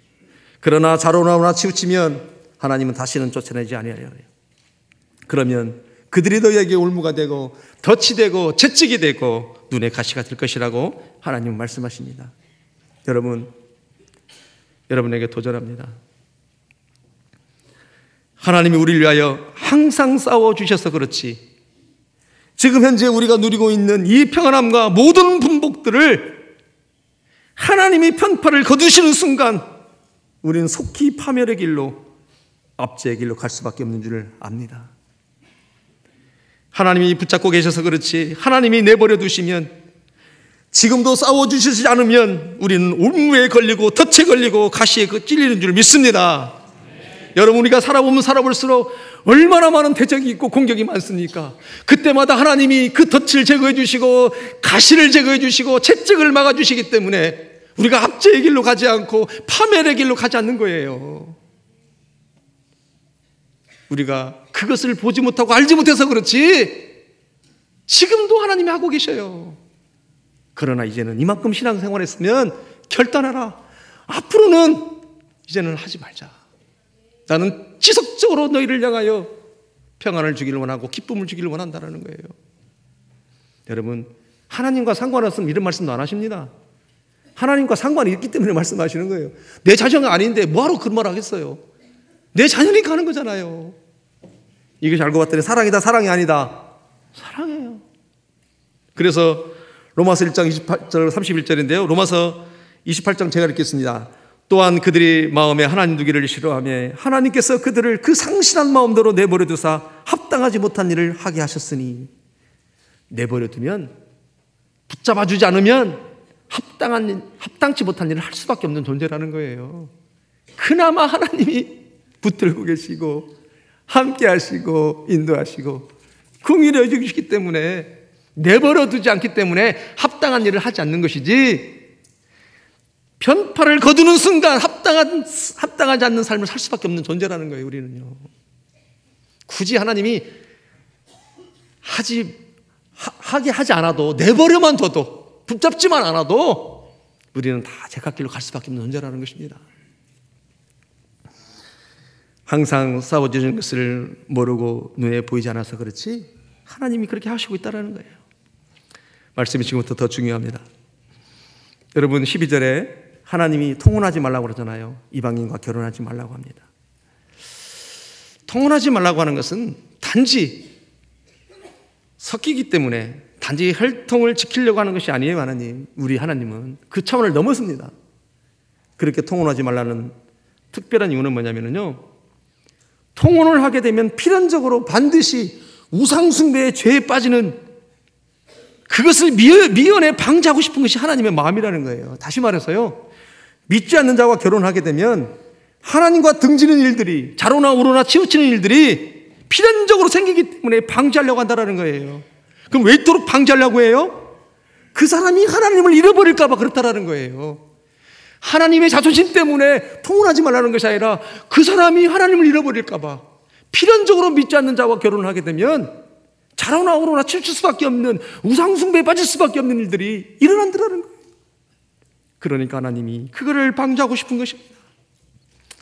그러나 자로나와 치우치면 하나님은 다시는 쫓아내지 아니하리라 그래요. 그러면 그들이 너희에게 올무가 되고 덫이 되고 채찍이 되고 눈에 가시가 될 것이라고 하나님은 말씀하십니다. 여러분, 여러분에게 도전합니다. 하나님이 우리를 위하여 항상 싸워주셔서 그렇지 지금 현재 우리가 누리고 있는 이 평안함과 모든 분복들을 하나님이 편파를 거두시는 순간 우리는 속히 파멸의 길로 압제의 길로 갈 수밖에 없는 줄을 압니다. 하나님이 붙잡고 계셔서 그렇지 하나님이 내버려 두시면 지금도 싸워주시지 않으면 우리는 올무에 걸리고 덫에 걸리고 가시에 찔리는 줄 믿습니다. 여러분, 우리가 살아보면 살아볼수록 얼마나 많은 대적이 있고 공격이 많습니까? 그때마다 하나님이 그 덫을 제거해 주시고 가시를 제거해 주시고 채찍을 막아 주시기 때문에 우리가 압제의 길로 가지 않고 파멸의 길로 가지 않는 거예요. 우리가 그것을 보지 못하고 알지 못해서 그렇지 지금도 하나님이 하고 계셔요. 그러나 이제는 이만큼 신앙생활 했으면 결단하라. 앞으로는 이제는 하지 말자. 나는 지속적으로 너희를 향하여 평안을 주기를 원하고 기쁨을 주기를 원한다는 거예요. 여러분, 하나님과 상관없으면 이런 말씀도 안 하십니다. 하나님과 상관이 있기 때문에 말씀하시는 거예요. 내 자녀가 아닌데 뭐하러 그런 말 하겠어요? 내 자녀니까 하는 거잖아요. 이것이 알고 봤더니 사랑이다 사랑이 아니다. 사랑해요. 그래서 로마서 1장 28절 31절인데요 로마서 28장 제가 읽겠습니다. 또한 그들이 마음에 하나님 두기를 싫어하며 하나님께서 그들을 그 상실한 마음대로 내버려 두사 합당하지 못한 일을 하게 하셨으니, 내버려 두면 붙잡아 주지 않으면 합당치 못한 일을 할 수밖에 없는 존재라는 거예요. 그나마 하나님이 붙들고 계시고 함께 하시고 인도하시고 긍휼히 여기시기 때문에 내버려 두지 않기 때문에 합당한 일을 하지 않는 것이지, 편파를 거두는 순간 합당하지 않는 삶을 살 수밖에 없는 존재라는 거예요. 우리는요. 굳이 하나님이 하게 하지 않아도, 내버려만 둬도, 붙잡지만 않아도 우리는 다 제각길로 갈 수밖에 없는 존재라는 것입니다. 항상 싸워주는 것을 모르고 눈에 보이지 않아서 그렇지 하나님이 그렇게 하시고 있다는 거예요. 말씀이 지금부터 더 중요합니다. 여러분, 12절에 하나님이 통혼하지 말라고 그러잖아요. 이방인과 결혼하지 말라고 합니다. 통혼하지 말라고 하는 것은 단지 섞이기 때문에 단지 혈통을 지키려고 하는 것이 아니에요. 하나님, 우리 하나님은 그 차원을 넘었습니다. 그렇게 통혼하지 말라는 특별한 이유는 뭐냐면요, 통혼을 하게 되면 필연적으로 반드시 우상숭배의 죄에 빠지는, 그것을 미연에 방지하고 싶은 것이 하나님의 마음이라는 거예요. 다시 말해서요, 믿지 않는 자와 결혼하게 되면 하나님과 등지는 일들이, 자로나 우로나 치우치는 일들이 필연적으로 생기기 때문에 방지하려고 한다는 거예요. 그럼 왜 이토록 방지하려고 해요? 그 사람이 하나님을 잃어버릴까 봐 그렇다는 거예요. 하나님의 자존심 때문에 통혼하지 말라는 것이 아니라 그 사람이 하나님을 잃어버릴까 봐 필연적으로 믿지 않는 자와 결혼을 하게 되면 자로나 우로나 치우칠 수밖에 없는, 우상숭배에 빠질 수밖에 없는 일들이 일어난다는 거예요. 그러니까 하나님이 그거를 방지하고 싶은 것입니다.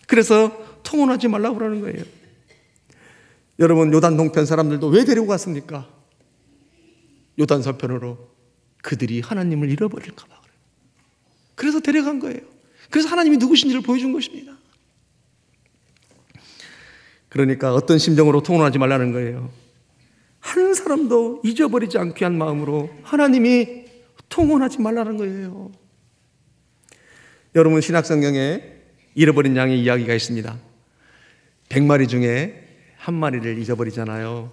그래서 통혼하지 말라고 그러는 거예요. 여러분, 요단 동편 사람들도 왜 데리고 갔습니까? 요단 서편으로 그들이 하나님을 잃어버릴까 봐 그래요. 그래서 데려간 거예요. 그래서 하나님이 누구신지를 보여준 것입니다. 그러니까 어떤 심정으로 통혼하지 말라는 거예요? 한 사람도 잊어버리지 않게 한 마음으로 하나님이 통혼하지 말라는 거예요. 여러분, 신약성경에 잃어버린 양의 이야기가 있습니다. 100마리 중에 한 마리를 잊어버리잖아요.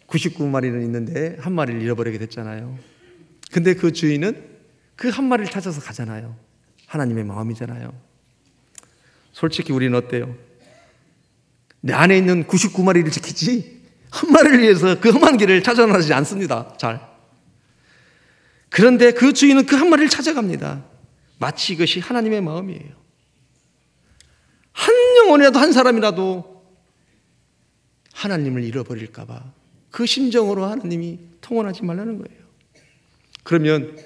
99마리는 있는데 한 마리를 잃어버리게 됐잖아요. 근데 그 주인은 그 한 마리를 찾아서 가잖아요. 하나님의 마음이잖아요. 솔직히 우리는 어때요? 내 안에 있는 99마리를 지키지 한 마리를 위해서 그 험한 길을 찾아나지 않습니다. 잘. 그런데 그 주인은 그 한 마리를 찾아갑니다. 마치 이것이 하나님의 마음이에요. 한 영혼이라도, 한 사람이라도 하나님을 잃어버릴까 봐 그 심정으로 하나님이 통혼하지 말라는 거예요. 그러면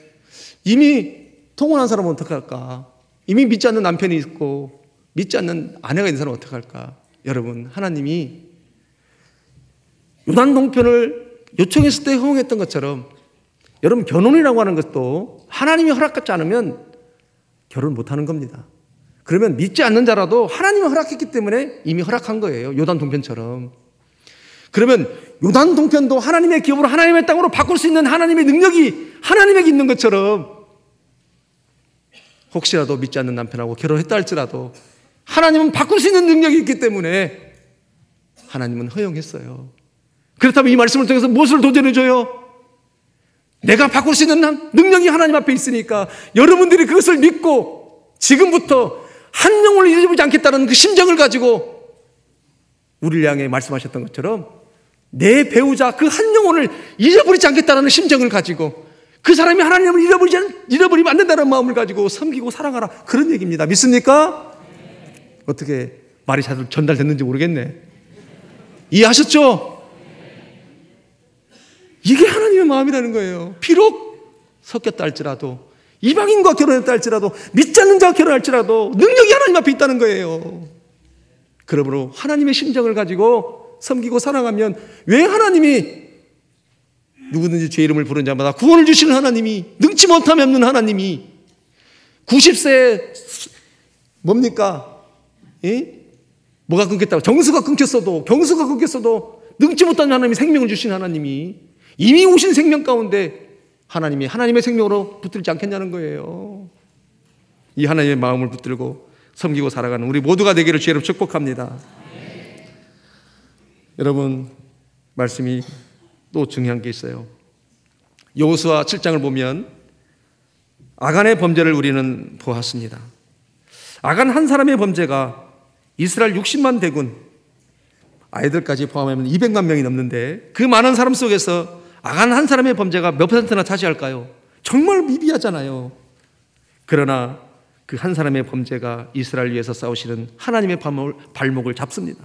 이미 통혼한 사람은 어떡할까? 이미 믿지 않는 남편이 있고 믿지 않는 아내가 있는 사람은 어떡할까? 여러분, 하나님이 요단 동편을 요청했을 때 허용했던 것처럼, 여러분, 결혼이라고 하는 것도 하나님이 허락하지 않으면 결혼 못하는 겁니다. 그러면 믿지 않는 자라도 하나님이 허락했기 때문에 이미 허락한 거예요. 요단 동편처럼. 그러면 요단 동편도 하나님의 기업으로, 하나님의 땅으로 바꿀 수 있는 하나님의 능력이 하나님에게 있는 것처럼, 혹시라도 믿지 않는 남편하고 결혼했다 할지라도 하나님은 바꿀 수 있는 능력이 있기 때문에 하나님은 허용했어요. 그렇다면 이 말씀을 통해서 무엇을 도전해줘요? 내가 바꿀 수 있는 능력이 하나님 앞에 있으니까 여러분들이 그것을 믿고 지금부터 한 영혼을 잊어버리지 않겠다는 그 심정을 가지고 우리를 향해 말씀하셨던 것처럼 내 배우자 그 한 영혼을 잊어버리지 않겠다는 심정을 가지고 그 사람이 하나님을 잃어버리면 안 된다는 마음을 가지고 섬기고 사랑하라, 그런 얘기입니다. 믿습니까? 어떻게 말이 잘 전달됐는지 모르겠네. 이해하셨죠? 이게 하나님의 마음이라는 거예요. 비록 섞였다 할지라도, 이방인과 결혼했다 할지라도, 믿지 않는 자와 결혼할지라도 능력이 하나님 앞에 있다는 거예요. 그러므로 하나님의 심정을 가지고 섬기고 사랑하면, 왜 하나님이 누구든지 제 이름을 부른 자마다 구원을 주시는 하나님이, 능치 못함이 없는 하나님이 90세에 뭡니까? 뭐가 끊겼다고? 경수가 끊겼어도 능치 못한 하나님이 생명을 주신 하나님이 이미 오신 생명 가운데 하나님이 하나님의 생명으로 붙들지 않겠냐는 거예요. 이 하나님의 마음을 붙들고 섬기고 살아가는 우리 모두가 되기를 주의로 축복합니다. 여러분, 말씀이 또 중요한 게 있어요. 여호수아 7장을 보면 아간의 범죄를 우리는 보았습니다. 아간 한 사람의 범죄가 이스라엘 60만 대군, 아이들까지 포함하면 200만 명이 넘는데, 그 많은 사람 속에서 아간 한 사람의 범죄가 몇 퍼센트나 차지할까요? 정말 미비하잖아요. 그러나 그 한 사람의 범죄가 이스라엘 위에서 싸우시는 하나님의 발목을 잡습니다.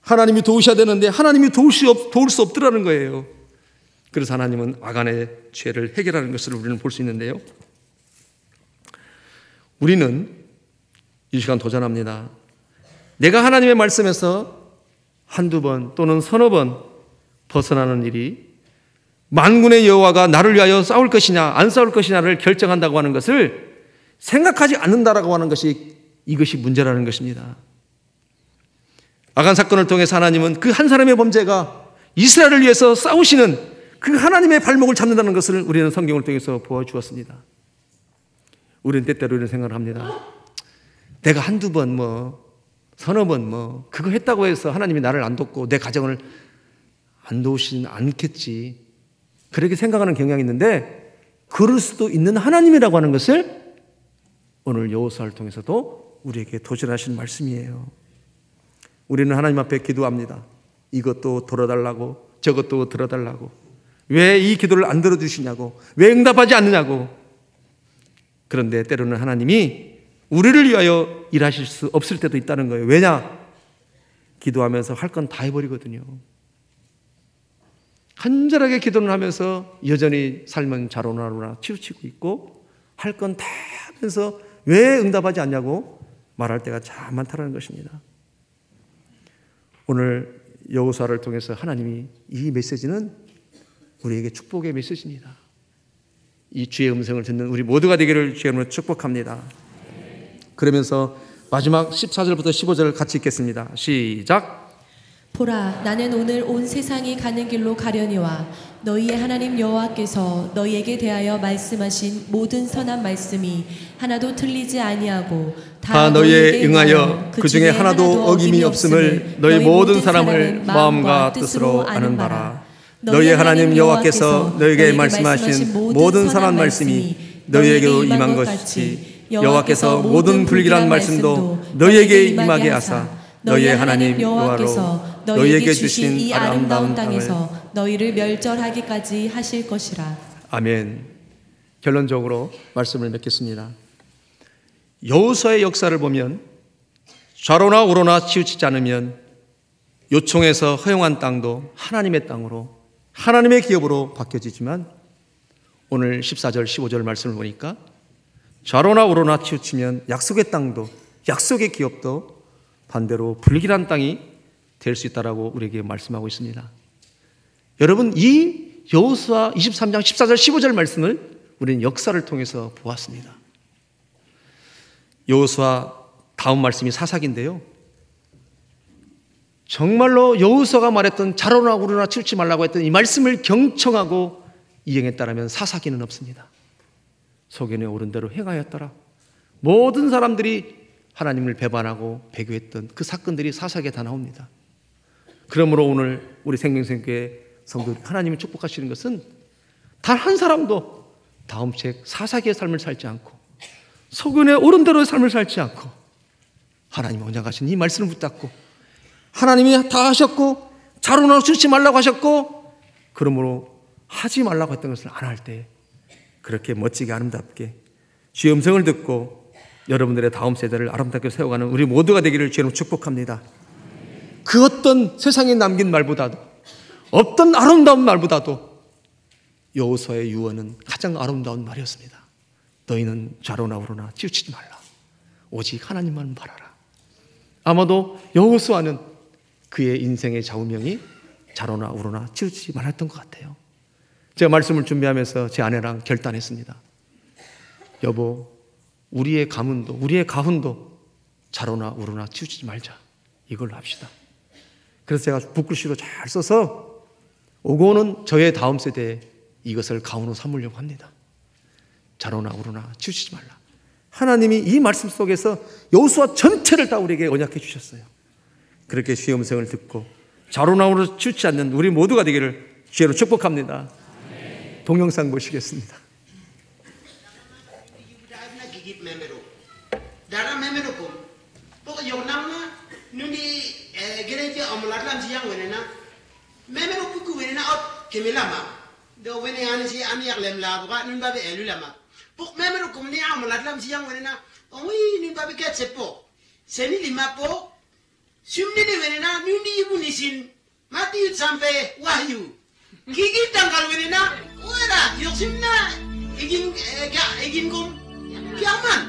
하나님이 도우셔야 되는데 하나님이 도울 수 없더라는 거예요. 그래서 하나님은 아간의 죄를 해결하는 것을 우리는 볼 수 있는데요. 우리는 이 시간 도전합니다. 내가 하나님의 말씀에서 한두 번 또는 서너 번 벗어나는 일이 만군의 여호와가 나를 위하여 싸울 것이냐 안 싸울 것이냐를 결정한다고 하는 것을 생각하지 않는다라고 하는 것이 이것이 문제라는 것입니다. 아간 사건을 통해서 하나님은 그 한 사람의 범죄가 이스라엘을 위해서 싸우시는 그 하나님의 발목을 잡는다는 것을 우리는 성경을 통해서 보여주었습니다. 우리는 때때로 이런 생각을 합니다. 내가 한두 번 서너 번 그거 했다고 해서 하나님이 나를 안 돕고 내 가정을 안 도우시진 않겠지. 그렇게 생각하는 경향이 있는데 그럴 수도 있는 하나님이라고 하는 것을 오늘 여호수아를 통해서도 우리에게 도전하신 말씀이에요. 우리는 하나님 앞에 기도합니다. 이것도 들어달라고 저것도 들어달라고. 왜 이 기도를 안 들어주시냐고. 왜 응답하지 않느냐고. 그런데 때로는 하나님이 우리를 위하여 일하실 수 없을 때도 있다는 거예요. 왜냐? 기도하면서 할 건 다 해버리거든요. 간절하게 기도를 하면서 여전히 삶은 자로나로나 치우치고 있고 할 건 다 하면서 왜 응답하지 않냐고 말할 때가 참 많다는 것입니다. 오늘 여호수아를 통해서 하나님이 이 메시지는 우리에게 축복의 메시지입니다. 이 주의 음성을 듣는 우리 모두가 되기를 주의 이름으로 축복합니다. 그러면서 마지막 14절부터 15절을 같이 읽겠습니다. 시작. 보라, 나는 오늘 온 세상이 가는 길로 가려니와 너희의 하나님 여호와께서 너희에게 대하여 말씀하신 모든 선한 말씀이 하나도 틀리지 아니하고 다 너희에게 응하여 그 중에 하나도 어김이 없음을 너희 모든 사람을 마음과 뜻으로 아는 바라. 너희의 하나님 여호와께서 너희에게 말씀하신 모든 선한 말씀이 너희에게도 임한 것이지 여호와께서 모든 불길한 말씀도 너희에게 임하게 하사 너희의 하나님 여호와께서 너희에게 주신 이 아름다운 땅에서 너희를 멸절하기까지 하실 것이라. 아멘. 결론적으로 말씀을 맺겠습니다. 여호수아의 역사를 보면 좌로나 우로나 치우치지 않으면 요청해서 허용한 땅도 하나님의 땅으로 하나님의 기업으로 바뀌어지지만 오늘 14절 15절 말씀을 보니까 좌로나 우로나 치우치면 약속의 땅도 약속의 기업도 반대로 불길한 땅이 될 수 있다라고 우리에게 말씀하고 있습니다. 여러분, 이 여호수아 23장 14절 15절 말씀을 우리는 역사를 통해서 보았습니다. 여호수아 다음 말씀이 사사기인데요. 정말로 여호수아가 말했던 좌로나 우로나 치우치지 말라고 했던 이 말씀을 경청하고 이행했다라면 사사기는 없습니다. 소견에 오른 대로 행하였더라. 모든 사람들이 하나님을 배반하고 배교했던 그 사건들이 사사기에 다 나옵니다. 그러므로 오늘 우리 생명생교회 성도들 하나님이 축복하시는 것은 단 한 사람도 다음 책 사사기의 삶을 살지 않고 소견에 오른 대로의 삶을 살지 않고 하나님이 언약하신 이 말씀을 붙잡고 하나님이 다 하셨고 좌로나 치우치지 말라고 하셨고 그러므로 하지 말라고 했던 것을 안 할 때 그렇게 멋지게 아름답게 주의 음성을 듣고 여러분들의 다음 세대를 아름답게 세워가는 우리 모두가 되기를 주님 축복합니다. 그 어떤 세상에 남긴 말보다도 어떤 아름다운 말보다도 여호수아의 유언은 가장 아름다운 말이었습니다. 너희는 좌로나 우로나 치우치지 말라. 오직 하나님만 바라라. 아마도 여호수아는 그의 인생의 좌우명이 좌로나 우로나 치우치지 말았던 것 같아요. 제가 말씀을 준비하면서 제 아내랑 결단했습니다. 여보, 우리의 가문도 우리의 가훈도 좌로나 우로나 치우치지 말자. 이걸로 합시다. 그래서 제가 붓글씨로 잘 써서 오고 오는 저의 다음 세대에 이것을 가훈으로 삼으려고 합니다. 좌로나 우로나 치우치지 말라. 하나님이 이 말씀 속에서 여호수아 전체를 다 우리에게 언약해 주셨어요. 그렇게 주의 음성을 듣고 좌로나 우로나 치우치지 않는 우리 모두가 되기를 주의로 축복합니다. 동영상 보시겠습니다. Sumnini wenena nundi ibunisin mati sampai wahyu. Gigi tanggal wenena ora yoksimna igin kum kiaman.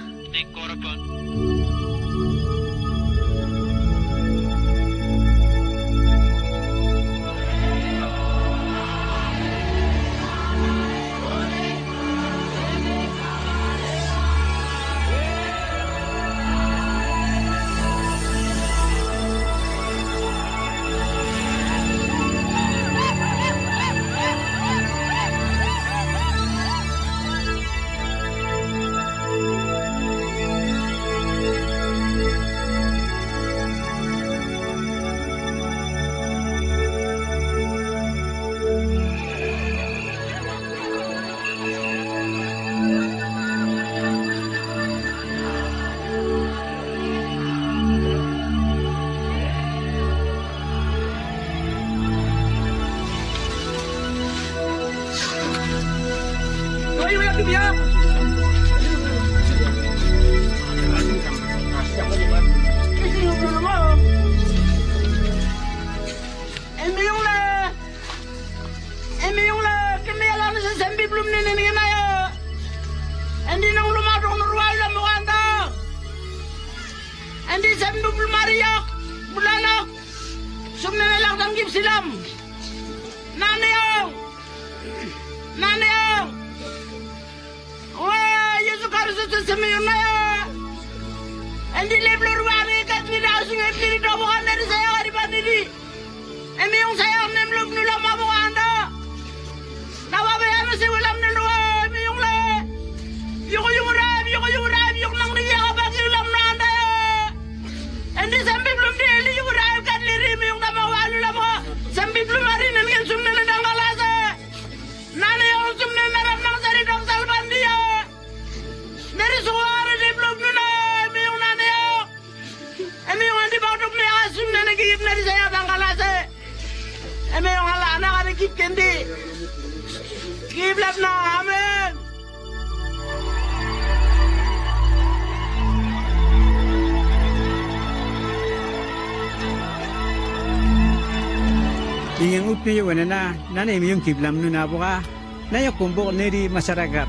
Ingin upi wenena nana emiyong kiblam nuna buka naya kumbok neri masyarakat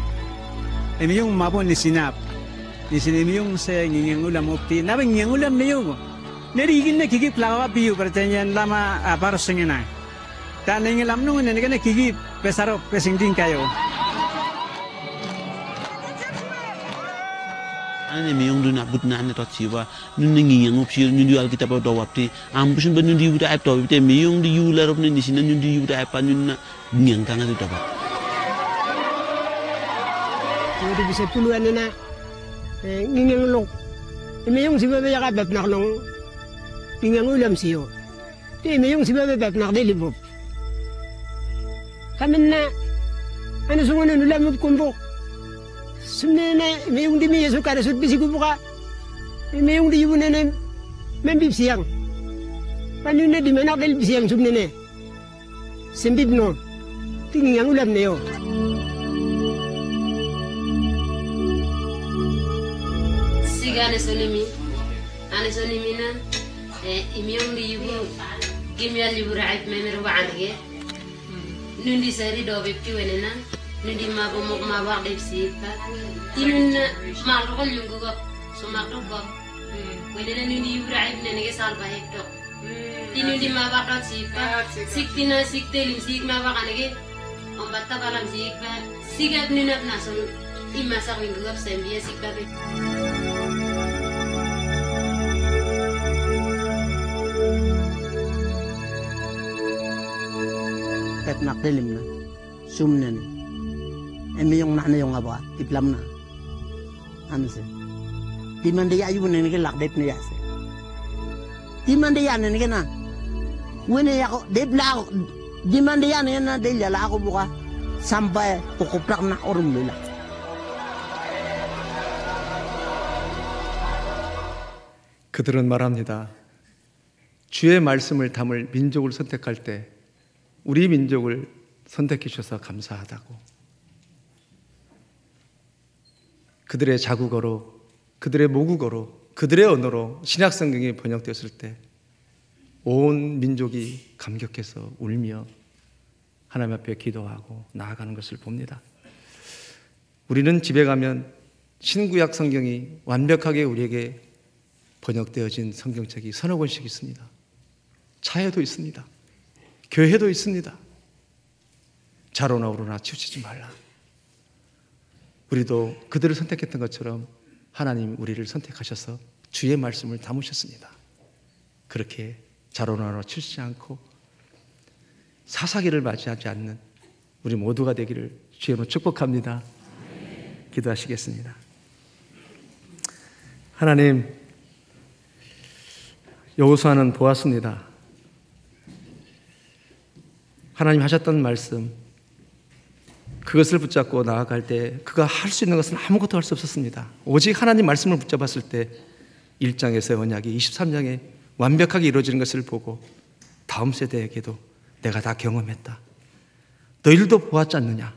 emiyong mabon ni sinap emiyong sa ingin ulam upi nabi ingin ulam niyo neri igin na kikip lawa piyo pertanyaan lama apa rasanya tan ingin lam nung nene kana kikip pesaro pesingding kayo ane me yung duna but na ane tot siwa nun ngi yang op sir nun al kita pa do wapti ambusun ben nun di buta ap to te me yung di yu larop ni sinan nun di buta ap nun na ngiang kanga tu dapat jadi bisa puluhan na ngingang lok me yung siba ba yakabap nak nong ngingang ulam siyo te me yung siba ba bap nak delibop kamen na ano sungunan ulam kumbok sumnene mayung di mi yesu kada sut bisi kubuka mayung di yubunene membib siang panune di menak del siang sumnene sembib no tingin yang ulam neo siga ane solimi na imiyong di yubu gimyal yubu raib memeru baange nundi sari do bepti wenena nundi mabomok mabak dep sipa tinun malrol yungu gop sumakro gop wenena nundi ibrahim nene ke salba hektok tinundi mabak dot sipa siktina siktelim sik mabak anege ombatta balam sikpa sigat nunat nasun imasak yungu gop sembia sikpa be nak telim na sumnen emi yung na yung aba tiplam na ano se di man dia ayu ne ke lak dep ne ya se di man dia ne ke na wene ya ko dep la di man dia ne na de la ko buka sampai pokoprak na orum lila 그들은 말합니다. 주의 말씀을 담을 민족을 선택할 때 우리 민족을 선택해 주셔서 감사하다고. 그들의 자국어로, 그들의 모국어로, 그들의 언어로 신약성경이 번역되었을 때 온 민족이 감격해서 울며 하나님 앞에 기도하고 나아가는 것을 봅니다. 우리는 집에 가면 신구약 성경이 완벽하게 우리에게 번역되어진 성경책이 서너 권씩 있습니다. 차에도 있습니다. 교회도 있습니다. 자로나 우로나 치우치지 말라. 우리도 그들을 선택했던 것처럼 하나님 우리를 선택하셔서 주의 말씀을 담으셨습니다. 그렇게 자로나 우로나 치우치지 않고 사사기를 맞이하지 않는 우리 모두가 되기를 주님으로 축복합니다. 기도하시겠습니다. 하나님, 여호수아는 보았습니다. 하나님 하셨던 말씀, 그것을 붙잡고 나아갈 때 그가 할 수 있는 것은 아무것도 할 수 없었습니다. 오직 하나님 말씀을 붙잡았을 때 1장에서의 언약이 23장에 완벽하게 이루어지는 것을 보고 다음 세대에게도 내가 다 경험했다, 너희들도 보았지 않느냐,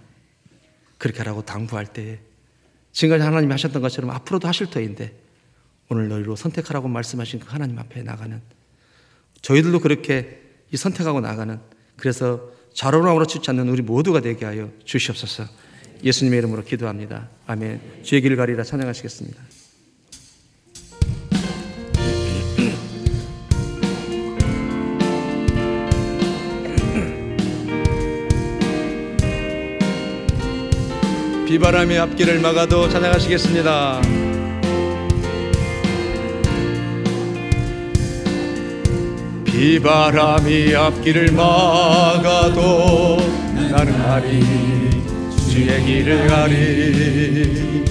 그렇게 하라고 당부할 때 지금까지 하나님이 하셨던 것처럼 앞으로도 하실 터인데 오늘 너희로 선택하라고 말씀하신 그 하나님 앞에 나가는 저희들도 그렇게 이 선택하고 나가는, 그래서 자로나오로 치지 않는 우리 모두가 되게 하여 주시옵소서. 예수님의 이름으로 기도합니다. 아멘. 주의 길을 가리라 찬양하시겠습니다. 비바람이 앞길을 막아도 찬양하시겠습니다. 비바람이 앞길을 막아도 나는 가리, 주의 길을 가리.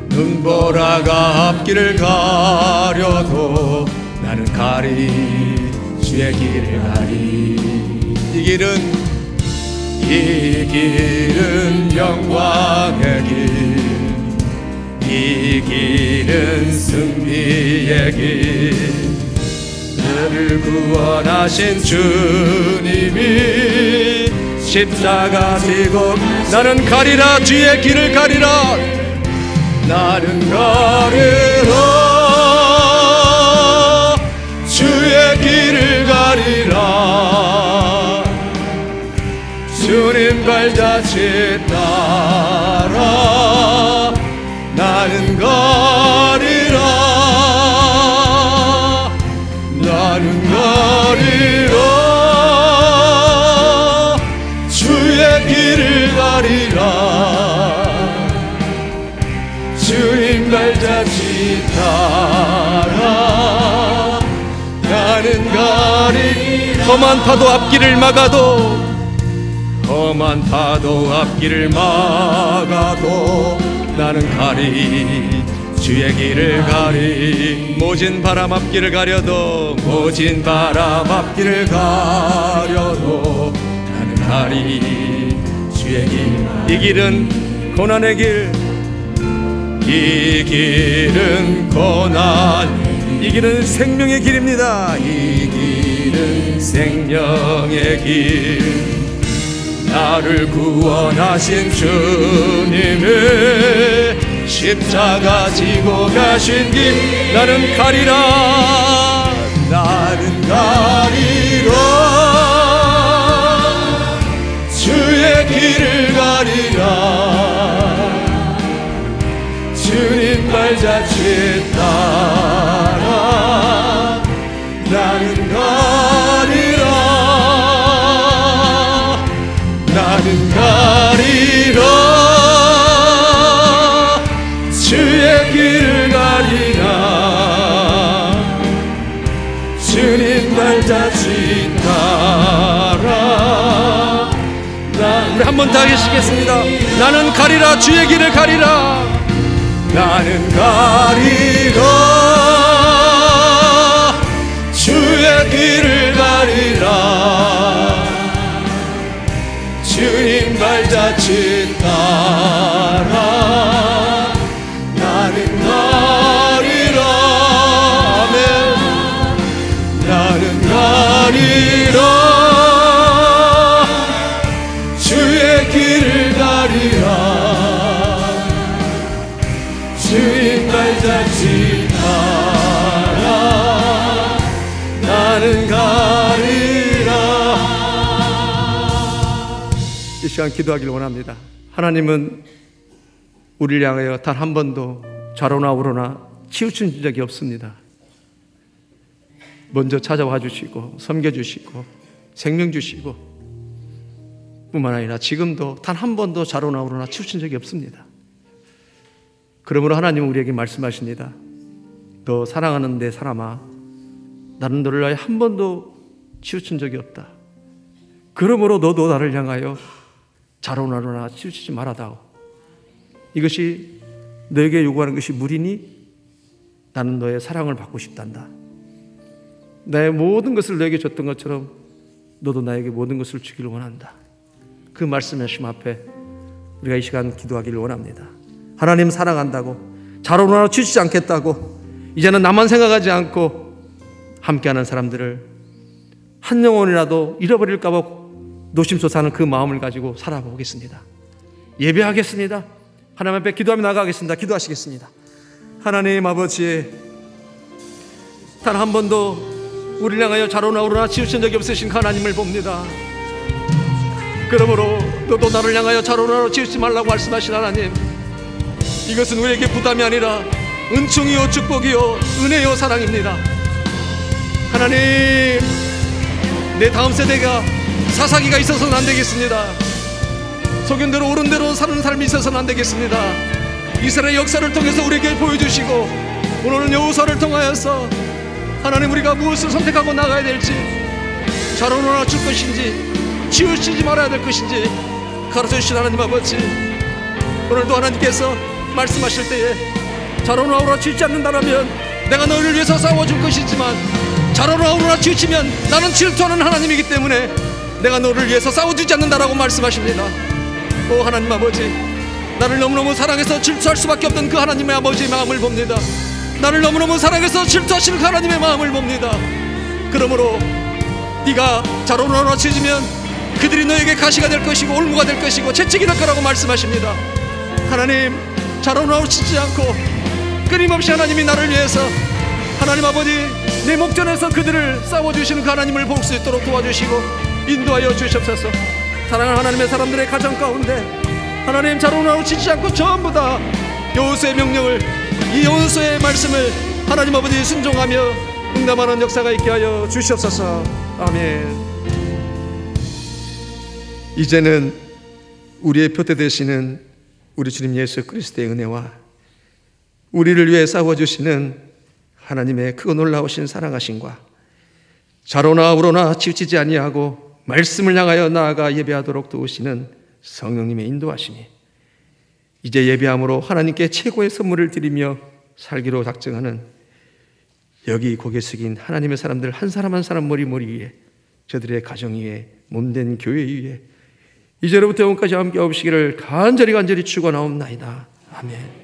눈보라가 앞길을 가려도 나는 가리, 주의 길을 가리. 이 길은 영광의 길, 이 길은 승리의 길. 나를 구원하신 주님이 십자가 지고 나는 가리라, 주의 길을 가리라. 나는 가리라, 주의 길을 가리라. 주님 발자취 따라 나는 가리라, 나는 가리라, 주의 길을 가리라. 주님 발자취 따라 나는 가리라. 험한 파도 앞길을 막아도, 험한 파도 앞길을 막아도 나는 가리, 주의 길을 가리. 모진 바람 앞길을 가려도, 모진 바람 앞길을 가려도 나는 가리, 주의 길. 이 길은 고난의 길, 이 길은 고난, 이 길은 생명의 길입니다. 이 길은 생명의 길. 나를 구원하신 주님의 십자가 지고 가신 길, 나는 가리라, 나는 가리라, 주의 길을 가리라. 주님 발자취 따라 나는 가리라, 나는 가리라, 주의 길을 가리라. 주님 발자취 따라 우리 한 번 더 하시겠습니다. 나는 가리라, 주의 길을 가리라. 나는 가리라, 주의 길을 가리라. 주님 발자취 따라 나는 가리라. 아멘. 나는 가리라, 주의 길을 가리라. 주님 발자취 따라 시간 기도하기를 원합니다. 하나님은 우리를 향하여 단 한 번도 좌로나 우로나 치우친 적이 없습니다. 먼저 찾아와 주시고 섬겨주시고 생명 주시고 뿐만 아니라 지금도 단 한 번도 좌로나 우로나 치우친 적이 없습니다. 그러므로 하나님은 우리에게 말씀하십니다. 너 사랑하는 내 사람아, 나는 너를 위하여 한 번도 치우친 적이 없다. 그러므로 너도 나를 향하여 좌로나 우로나 치우치지 말아다오. 이것이 너에게 요구하는 것이 무리니 나는 너의 사랑을 받고 싶단다. 나의 모든 것을 너에게 줬던 것처럼 너도 나에게 모든 것을 주기를 원한다. 그 말씀하심 앞에 우리가 이 시간 기도하기를 원합니다. 하나님 사랑한다고, 좌로나 치우치지 않겠다고, 이제는 나만 생각하지 않고 함께하는 사람들을 한 영혼이라도 잃어버릴까 봐 노심초사하는 그 마음을 가지고 살아보겠습니다. 예배하겠습니다. 하나님 앞에 기도하며 나가겠습니다. 기도하시겠습니다. 하나님 아버지, 단 한 번도 우리를 향하여 좌로나 우로나 치우친 적이 없으신 하나님을 봅니다. 그러므로 너도 나를 향하여 좌로나 우로나 치우치지 말라고 말씀하신 하나님, 이것은 우리에게 부담이 아니라 은총이요 축복이요 은혜요 사랑입니다. 하나님, 내 다음 세대가 사사기가 있어서는 안 되겠습니다. 소견대로 옳은 대로 사는 삶이 있어서는 안 되겠습니다. 이스라엘 역사를 통해서 우리에게 보여주시고 오늘은 여호수아를 통하여서 하나님 우리가 무엇을 선택하고 나가야 될지, 좌로나 줄 것인지 치우치지 말아야 될 것인지 가르쳐주신 하나님 아버지, 오늘도 하나님께서 말씀하실 때에 좌로나 우로나 치우치지 않는다면 내가 너희를 위해서 싸워줄 것이지만 좌로나 우로나 치우치면 나는 질투하는 하나님이기 때문에 내가 너를 위해서 싸워주지 않는다라고 말씀하십니다. 오 하나님 아버지, 나를 너무너무 사랑해서 질투할 수밖에 없던 그 하나님의 아버지의 마음을 봅니다. 나를 너무너무 사랑해서 질투하시는 그 하나님의 마음을 봅니다. 그러므로 네가 좌로나 우로나 치우치면 그들이 너에게 가시가 될 것이고 올무가 될 것이고 채찍이 될 거라고 말씀하십니다. 하나님, 좌로나 우로나 치지 않고 끊임없이 하나님이 나를 위해서 하나님 아버지 내 목전에서 그들을 싸워주시는 그 하나님을 볼 수 있도록 도와주시고 인도하여 주시옵소서. 사랑하는 하나님의 사람들의 가정 가운데 하나님 좌로나 우로나 치지 않고 전부 다 여호수아의 명령을, 이 여호수아의 말씀을 하나님 아버지 순종하며 응답하는 역사가 있게 하여 주시옵소서. 아멘. 이제는 우리의 표대 되시는 우리 주님 예수 그리스도의 은혜와 우리를 위해 싸워주시는 하나님의 크고 놀라우신 사랑하심과 좌로나 우로나 치우치지 아니하고 말씀을 향하여 나아가 예배하도록 도우시는 성령님의 인도하심이 이제 예배함으로 하나님께 최고의 선물을 드리며 살기로 작정하는 여기 고개 숙인 하나님의 사람들 한 사람 한 사람 머리 위에, 저들의 가정 위에, 몸된 교회 위에 이제로부터 영원까지 함께 없으시기를 간절히 축원하옵나이다. 아멘.